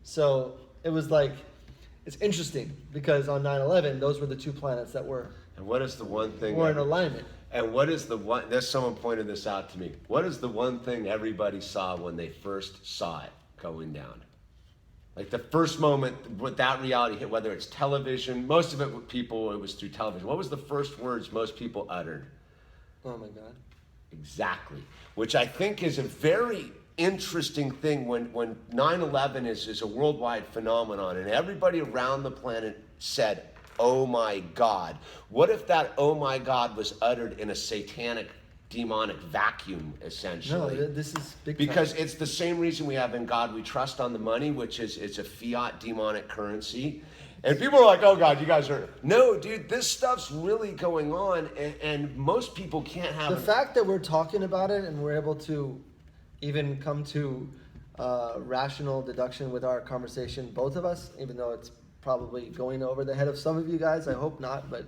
So it was like, it's interesting because on 9/11, those were the two planets that were
And what is the one thing?
in alignment.
And what is the one? There's someone pointed this out to me. What is the one thing everybody saw when they first saw it going down? Like the first moment with that reality hit, whether it's television, most of it was through television. What was the first words most people uttered?
Oh my God.
Exactly. Which I think is a very interesting thing when 9/11 is a worldwide phenomenon and everybody around the planet said, oh my God. What if that oh my God was uttered in a satanic, demonic vacuum, essentially?
No, this is big
Because
time.
it's the same reason we have in God we trust on the money, which is it's a fiat demonic currency. And people are like, oh God, you guys are... No, dude, this stuff's really going on and most people can't have...
The fact that we're talking about it and we're able to even come to rational deduction with our conversation, both of us, even though it's probably going over the head of some of you guys, I hope not, but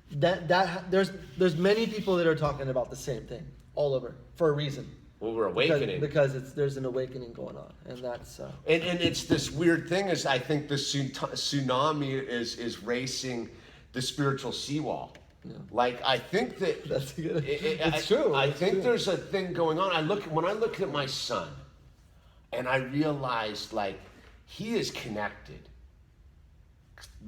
there's many people that are talking about the same thing all over for a reason.
Well, we're awakening.
Because there's an awakening going on, and that's...
And it's this weird thing is I think the tsunami is racing the spiritual seawall. Yeah. Like I think that
that's good. It's true.
I think there's a thing going on. When I look at my son, and I realize like he is connected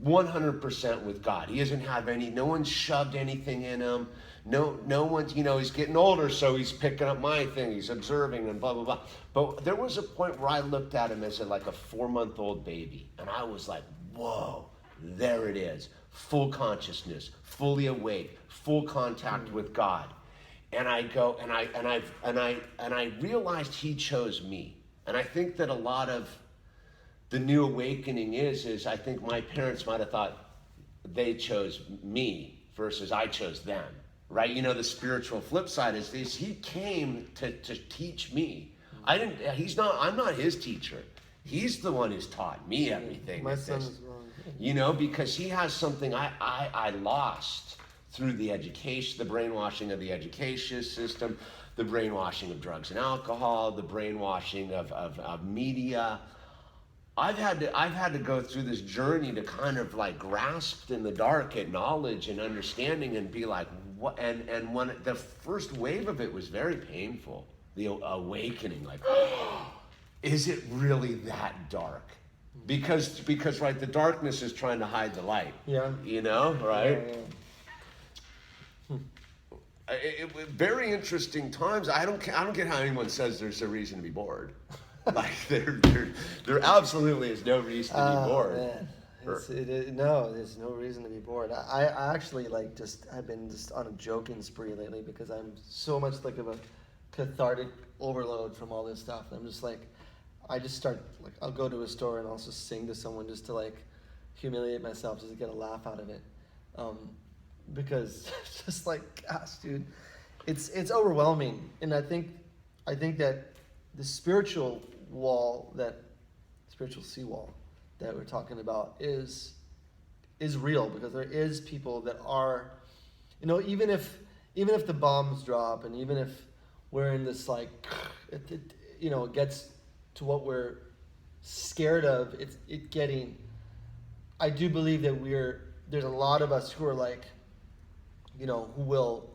100% with God. He doesn't have no one's shoved anything in him. No one's, he's getting older, so he's picking up my thing. He's observing and blah, blah, blah. But there was a point where I looked at him as like a 4-month-old baby. And I was like, whoa, there it is. Full consciousness, fully awake, full contact with God. And I go, and I realized he chose me. And I think that a lot of the new awakening is I think my parents might have thought they chose me versus I chose them, right? The spiritual flip side is he came to teach me. I'm not his teacher. He's the one who's taught me everything.
My son is wrong.
Because he has something I lost through the education, the brainwashing of the education system, the brainwashing of drugs and alcohol, the brainwashing of media. I've had to go through this journey to kind of like grasp in the dark at knowledge and understanding and be like, what? And when the first wave of it was very painful, the awakening, like, is it really that dark? Because right, the darkness is trying to hide the light.
Yeah.
Right?
Yeah.
Very interesting times. I don't get how anyone says there's a reason to be bored. Like there absolutely is no reason to be bored.
Man. No, there's no reason to be bored. I actually I've been just on a joking spree lately because I'm so much like of a cathartic overload from all this stuff. I'm just like, I just start like I'll go to a store and also sing to someone just to like humiliate myself just to get a laugh out of it. because just like, gosh, dude, it's overwhelming. And I think that the spiritual seawall that we're talking about is real, because there is people that are, even if the bombs drop, and even if we're in this like, it gets to what we're scared of, it getting. I do believe that there's a lot of us who are like, who will,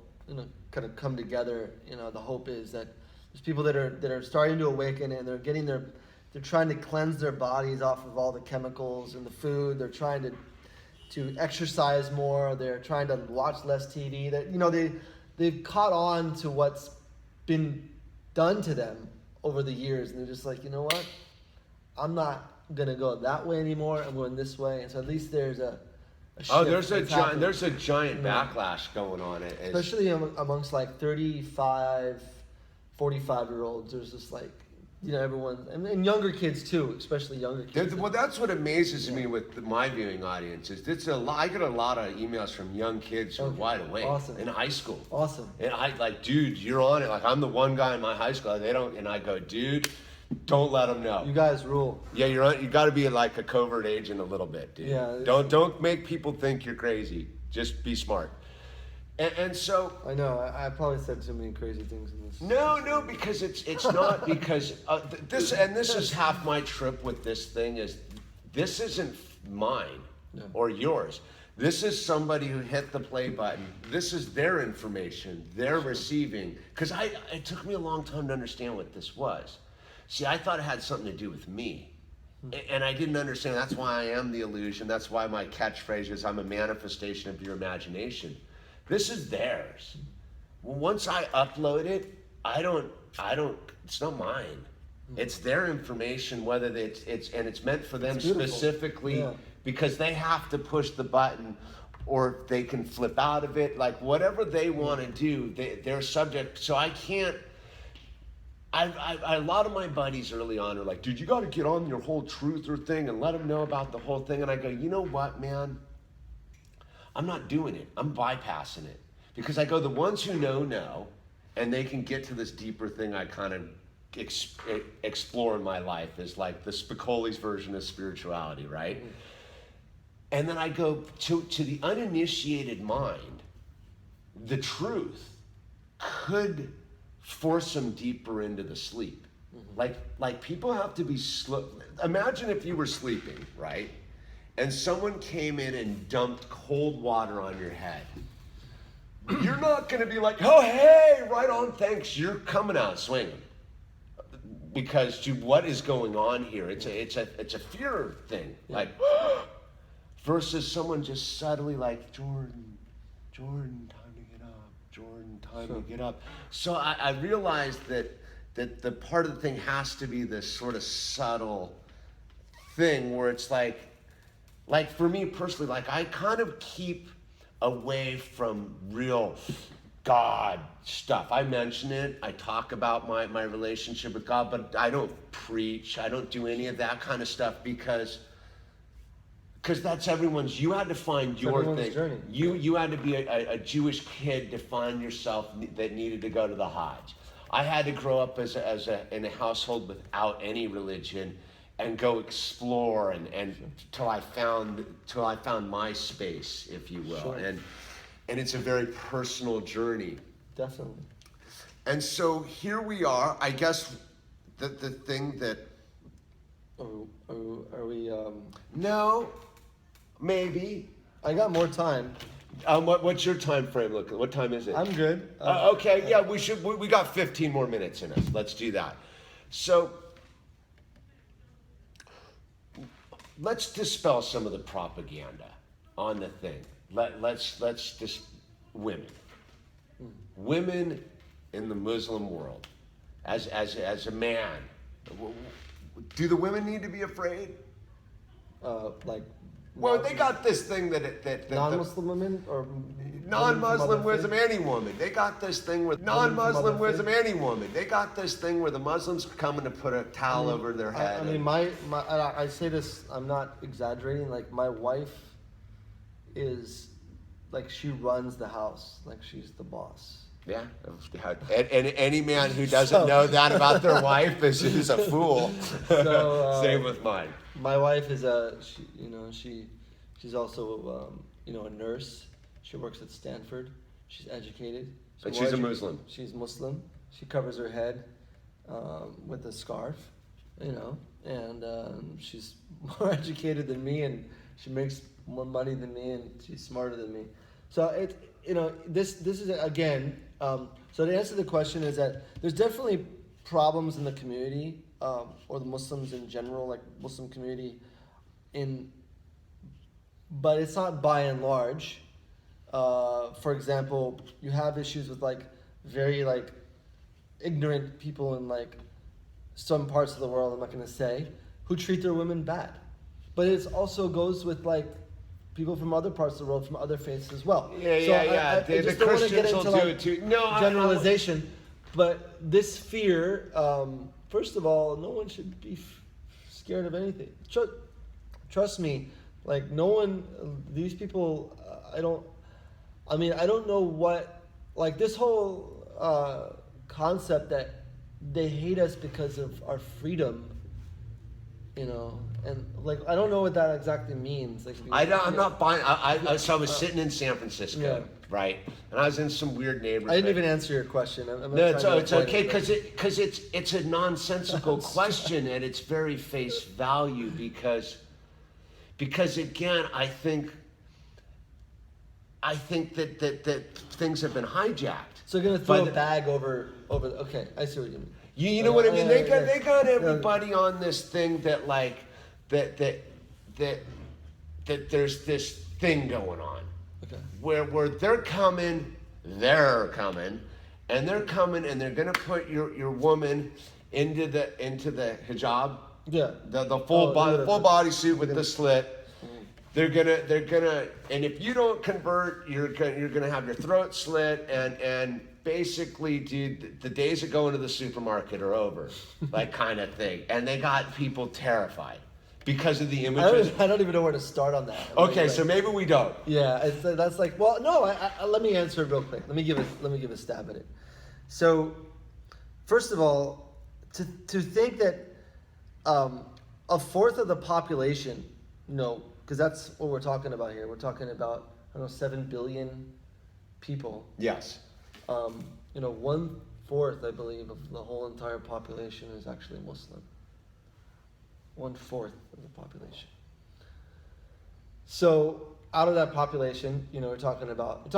kind of come together. The hope is that there's people that are starting to awaken, and they're trying to cleanse their bodies off of all the chemicals and the food. They're trying to exercise more. They're trying to watch less TV. That they've caught on to what's been done to them over the years, and they're just like, you know what? I'm not gonna go that way anymore. I'm going this way, and so at least there's a shift
there's a giant backlash going on,
especially amongst like 35, 45-year-olds. There's just like, everyone, and younger kids too, especially younger kids.
Well, that's what amazes me with my viewing audience is I get a lot of emails from young kids who are wide awake in high school.
Awesome.
And I like, dude, you're on it. Like, I'm the one guy in my high school. They don't, and I go, dude, don't let them know.
You guys rule.
Yeah, you're on. You got to be like a covert agent a little bit, dude.
Yeah.
Don't make people think you're crazy. Just be smart. And so
I know I probably said too many crazy things in this.
No, because it's not because this is half my trip with this thing is this isn't mine or yours. This is somebody who hit the play button. This is their information they're receiving. Because it took me a long time to understand what this was. See, I thought it had something to do with me. And I didn't understand. That's why I am the illusion. That's why my catchphrase is I'm a manifestation of your imagination. This is theirs. Well, once I upload it, I don't, it's not mine. It's their information, whether it's meant for them specifically because they have to push the button or they can flip out of it, like whatever they want to do, they're subject. So I can't, a lot of my buddies early on are like, dude, you got to get on your whole truther thing and let them know about the whole thing. And I go, you know what, man? I'm not doing it. I'm bypassing it. Because I go, the ones who know, and they can get to this deeper thing I kind of explore in my life is like the Spicoli's version of spirituality, right? Mm-hmm. And then I go, to the uninitiated mind, the truth could force them deeper into the sleep. Mm-hmm. Like people have to be slow. Imagine if you were sleeping, right? And someone came in and dumped cold water on your head. You're not going to be like, oh, hey, right on, thanks. You're coming out swinging. Because what is going on here? It's a fear thing. Yeah. Like, versus someone just subtly like, Jordan, time to get up. Jordan, time to get up. So I realized that the part of the thing has to be this sort of subtle thing where it's like for me personally, like I kind of keep away from real God stuff. I mention it, I talk about my relationship with God, but I don't preach, I don't do any of that kind of stuff because that's everyone's. You had to find your thing. Journey. You had to be a Jewish kid to find yourself that needed to go to the Hajj. I had to grow up in a household without any religion and go explore and till I found my space, if you will. Sure. And it's a very personal journey.
Definitely.
And so here we are. I guess the thing that
are we
No, maybe.
I got more time.
What's your time frame? Look, what time is it?
I'm good.
Okay, yeah, we got 15 more minutes in us. Let's do that. So let's dispel some of the propaganda on the thing. Let's just women in the Muslim world. As a man, do the women need to be afraid? Well, they got this thing that
non-Muslim women or
non-Muslim wisdom, any woman. They got this thing with non-Muslim wisdom, any woman. They got this thing where the Muslims coming to put a towel over their head.
I mean, I say this, I'm not exaggerating. Like my wife is like she runs the house, like she's the boss.
Yeah, and any man who doesn't know that about their wife is a fool.
So,
same with mine.
My wife is she's also a nurse. She works at Stanford. She's educated.
But she's a Muslim.
She's Muslim. She covers her head with a scarf, and she's more educated than me, and she makes more money than me, and she's smarter than me. So this is again. So to answer the question is that there's definitely problems in the community, or the Muslims in general, like Muslim community, but it's not by and large. For example, you have issues with very ignorant people in some parts of the world, I'm not going to say, who treat their women bad. But it also goes with people from other parts of the world, from other faiths as well.
Yeah.
I just don't want to get into
do it too. No,
generalization. But this fear, first of all, no one should be scared of anything. Trust me, no one, these people, I don't know what, this whole concept that they hate us because of our freedom, and I don't know what that exactly means.
I'm not buying. So I was sitting in San Francisco, right, and I was in some weird neighborhood.
I didn't even answer your question.
No, it's okay because it's a nonsensical question at its very face value because again I think that things have been hijacked.
So you're gonna throw a bag over. Okay, I see what you mean.
You know what I mean? They got everybody on this thing that that there's this thing going on.
Okay.
Where they're coming, and they're coming, and they're gonna put your woman into the hijab.
Yeah.
The full body suit with the slit. They're gonna, and if you don't convert, you're gonna have your throat slit, and basically, dude, the days of going to the supermarket are over, kind of thing. And they got people terrified because of the images.
I don't even know where to start on that.
Okay, so maybe we don't.
Yeah, that's well, no. Let me answer it real quick. Let me give a stab at it. So, first of all, to think that a fourth of the population, because that's what we're talking about here. We're talking about 7 billion people.
Yes.
1/4, I believe, of the whole entire population is actually Muslim. 1/4 of the population. So out of that population, we're talking about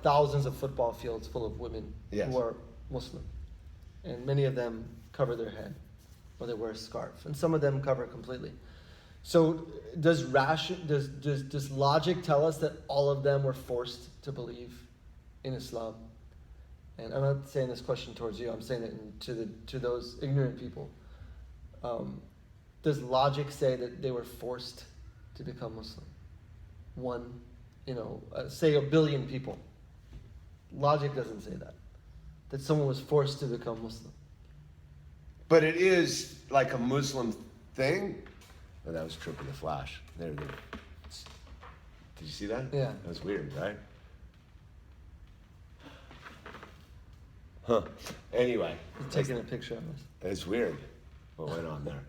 thousands of football fields full of women who are Muslim, and many of them cover their head, or they wear a scarf, and some of them cover completely. So does logic tell us that all of them were forced to believe in Islam? And I'm not saying this question towards you. I'm saying it to those ignorant people. Does logic say that they were forced to become Muslim? Say 1 billion people. Logic doesn't say that. That someone was forced to become Muslim.
But it is like a Muslim thing. Oh, that was tripping the flash. There. Did you see that?
Yeah.
That was weird, right? Huh. Anyway.
You're taking a picture of us.
It's weird what went on there.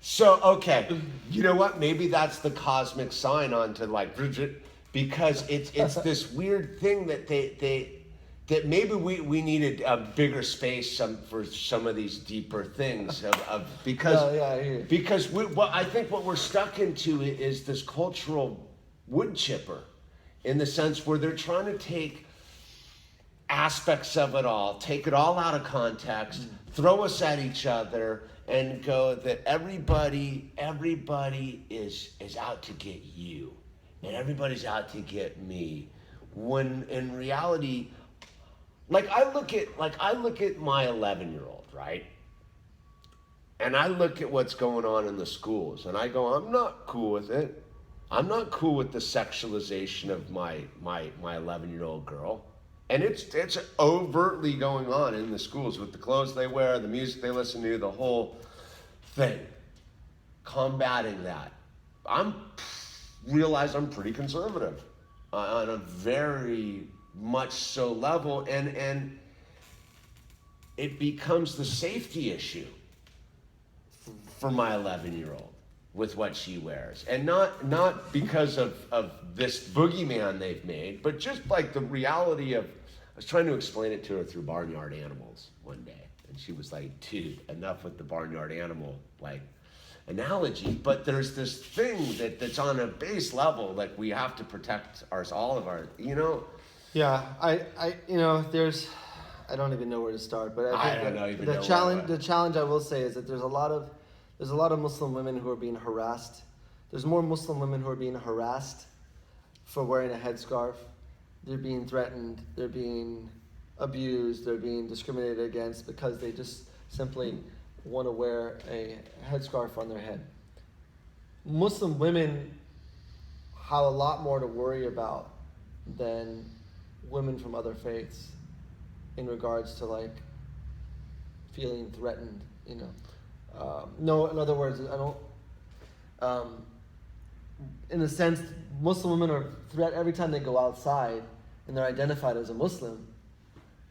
So, okay. You know what? Maybe that's the cosmic sign onto Bridget, because it's this weird thing that that maybe we needed a bigger space for some of these deeper things because I think what we're stuck into is this cultural wood chipper, in the sense where they're trying to take aspects of it all, take it all out of context, throw us at each other, and go that everybody is out to get you, and everybody's out to get me, when in reality, I look at my 11-year-old, right? And I look at what's going on in the schools, and I go, I'm not cool with it. I'm not cool with the sexualization of my 11-year-old girl. And it's overtly going on in the schools with the clothes they wear, the music they listen to, the whole thing. Combating that. realize I'm pretty conservative on a very much so level, and it becomes the safety issue for my 11-year-old with what she wears, and not because of this boogeyman they've made, but just like the reality of. I was trying to explain it to her through barnyard animals one day, and she was like, "Dude, enough with the barnyard animal like analogy." But there's this thing that's on a base level, like we have to protect all of our,
Yeah, I there's, I don't even know where to start, but I think the challenge I will say is that there's a lot of Muslim women who are being harassed. There's more Muslim women who are being harassed for wearing a headscarf. They're being threatened. They're being abused. They're being discriminated against because they just simply want to wear a headscarf on their head. Muslim women have a lot more to worry about than women from other faiths in regards to like feeling threatened, No, in other words, I don't. In a sense, Muslim women are threat every time they go outside and they're identified as a Muslim.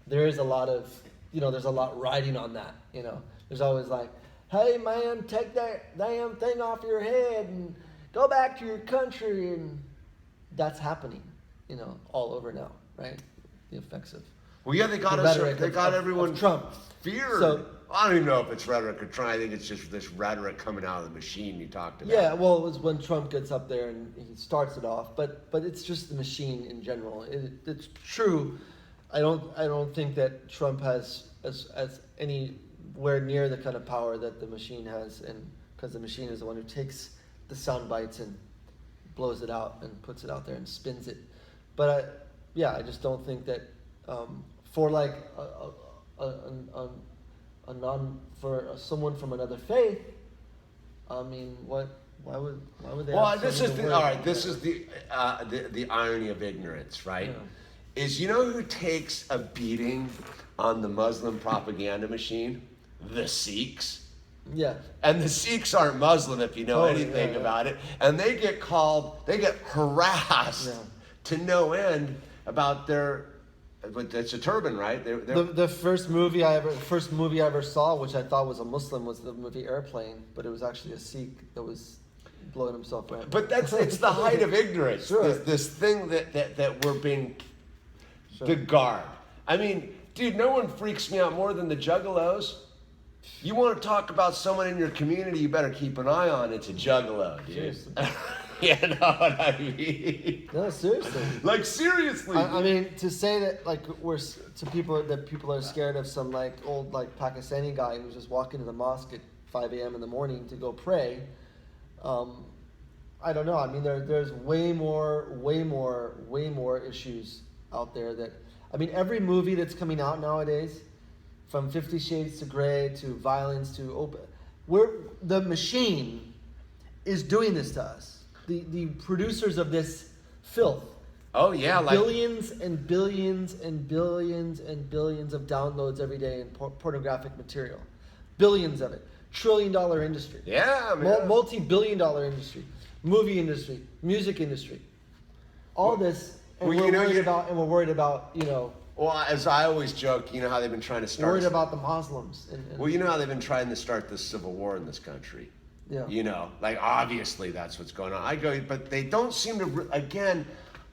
There is a lot of, there's a lot riding on that. There's always like, "Hey man, take that damn thing off your head and go back to your country," and that's happening, all over now, right? The effects of.
Well, yeah, they got everyone
Trump
feared.
So,
I don't even know if it's rhetoric or trying. I think it's just this rhetoric coming out of the machine you talked about.
Yeah, well, it was when Trump gets up there and he starts it off, but it's just the machine in general. It's true. I don't think that Trump has as anywhere near the kind of power that the machine has, and because the machine is the one who takes the sound bites and blows it out and puts it out there and spins it. But I just don't think that for like for someone from another faith, I mean, why would they?
Well, this is the irony of ignorance, right?
Yeah.
Is who takes a beating on the Muslim propaganda machine? The Sikhs.
Yeah.
And the Sikhs aren't Muslim, if you know anything about it, and they get harassed to no end about their. But it's a turban, right?
The first movie I ever saw, which I thought was a Muslim, was the movie Airplane, but it was actually a Sikh that was blowing himself away.
But it's the height of ignorance.
Sure.
This thing that we're being the guard. I mean, dude, no one freaks me out more than the juggalos. You want to talk about someone in your community you better keep an eye on, it's a juggalo, dude.
Seriously.
You know what I mean?
No, seriously.
Like, seriously.
I mean, to say that, like, people are scared of some, like, old, like, Pakistani guy who's just walking to the mosque at 5 a.m. in the morning to go pray, I don't know. I mean, there's way more issues out there that, I mean, every movie that's coming out nowadays, from 50 Shades to Grey to violence to open, the machine is doing this to us. The producers of this filth.
Oh yeah, like
billions and billions and billions and billions of downloads every day in pornographic material. Billions of it. $1 trillion industry.
Yeah, man.
Multi-billion-dollar industry. Movie industry. Music industry. All this, and we're worried about.
Well, as I always joke, you know how they've been trying to start.
Worried about the Muslims.
Well, you know how they've been trying to start this civil war in this country.
Yeah.
Like obviously that's what's going on. But they don't seem to. Again,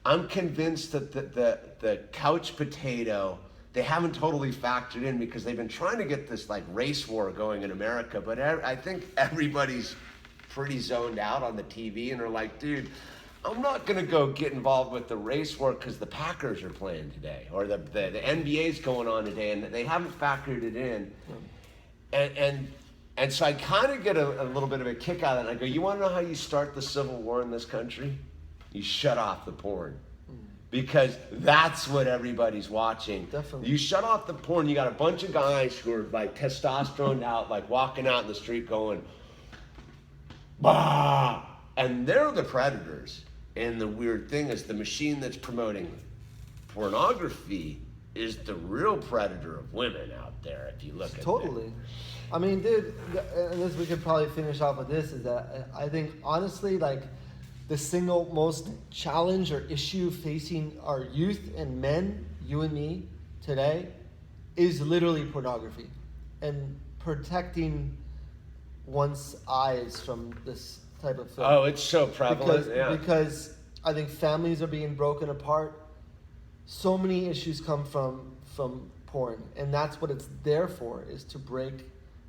I'm convinced that the couch potato they haven't totally factored in because they've been trying to get this like race war going in America. But I think everybody's pretty zoned out on the TV and are like, dude, I'm not going to go get involved with the race war because the Packers are playing today or the NBA's going on today, and they haven't factored it in. And so I kind of get a little bit of a kick out of it. And I go, you want to know how you start the civil war in this country? You shut off the porn. Because that's what everybody's watching.
Definitely.
You shut off the porn, you got a bunch of guys who are like testosterone out, like walking out in the street going, bah! And they're the predators. And the weird thing is the machine that's promoting pornography is the real predator of women out there, if you look at it.
Totally. I mean, dude, and this we could probably finish off with this, is that I think honestly, like, the single most challenge or issue facing our youth and men, you and me, today, is literally pornography, and protecting one's eyes from this type of film.
Oh, it's so prevalent.
Because I think families are being broken apart. So many issues come from porn, and that's what it's there for, is to break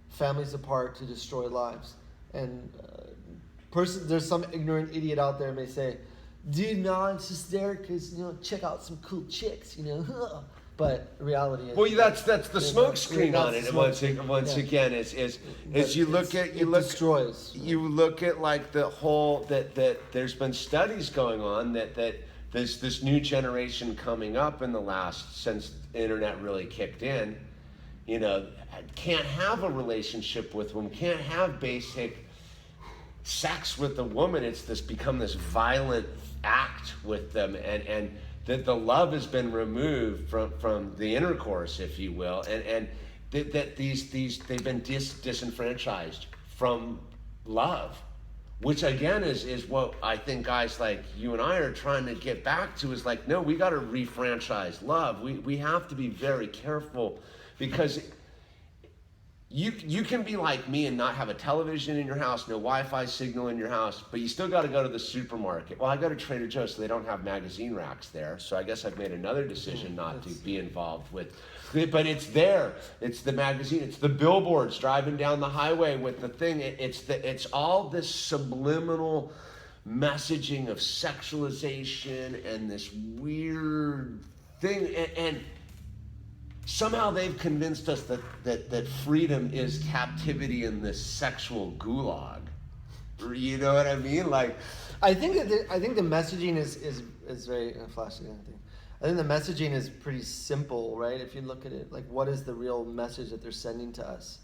families apart, to destroy lives. And there's some ignorant idiot out there may say, dude, no, it's just there because, check out some cool chicks, But reality is,
well, that's the smoke screen on it. Once again, is you look at like the whole that there's been studies going on that there's this new generation coming up in the last, since the internet really kicked in, can't have a relationship with them, can't have basic sex with a woman. It's become this violent act with them, and that the love has been removed from the intercourse, if you will, and that they've been disenfranchised from love, which again is what I think guys like you and I are trying to get back to, is like, no, we got to refranchise love. We have to be very careful, because you can be like me and not have a television in your house, no Wi-Fi signal in your house, but you still got to go to the supermarket. Well, I go to Trader Joe's, so they don't have magazine racks there, so I guess I've made another decision not to be involved with. But it's there. It's the magazine. It's the billboards driving down the highway with the thing. It's all this subliminal messaging of sexualization and this weird thing, and somehow they've convinced us that freedom is captivity in this sexual gulag. You know what I mean? Like,
I think the messaging is very flashy. I think the messaging is pretty simple, right? If you look at it, like, what is the real message that they're sending to us?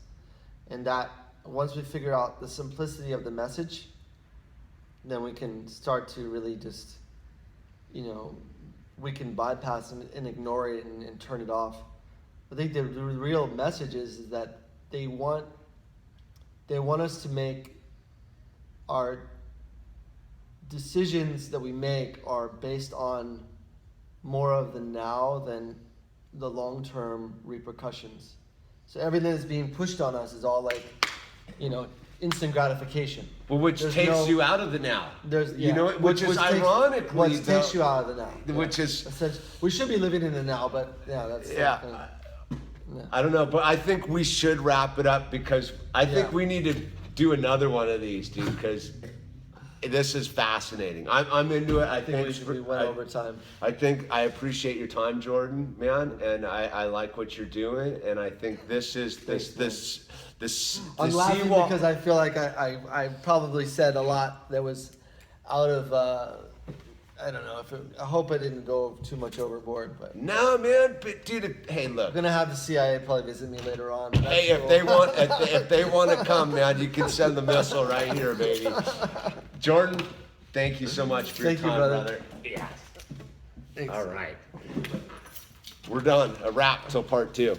And that once we figure out the simplicity of the message, then we can start to really just, we can bypass and ignore it and turn it off. I think the real message is that they want us to make our decisions that we make are based on more of the now than the long-term repercussions. So everything that's being pushed on us is all like, instant gratification.
Well, which takes you out of the now. Which is ironically,
what takes you out of the now.
Which is,
we should be living in the now, but that's
I don't know, but I think we should wrap it up, because I think we need to do another one of these, dude, because this is fascinating. I'm into it. I think
we went over time.
I think I appreciate your time, Jordan, man, and I like what you're doing, and I think this is this.
I'm laughing because I feel like I probably said a lot that was out of. I don't know I hope I didn't go too much overboard, but
no, man. But dude, hey, look,
I'm gonna have the CIA probably visit me later on.
Hey, if they want to come, man, you can send the missile right here, baby. Jordan, thank you so much for your time, brother.
Yeah.
All right, we're done. A wrap till part 2.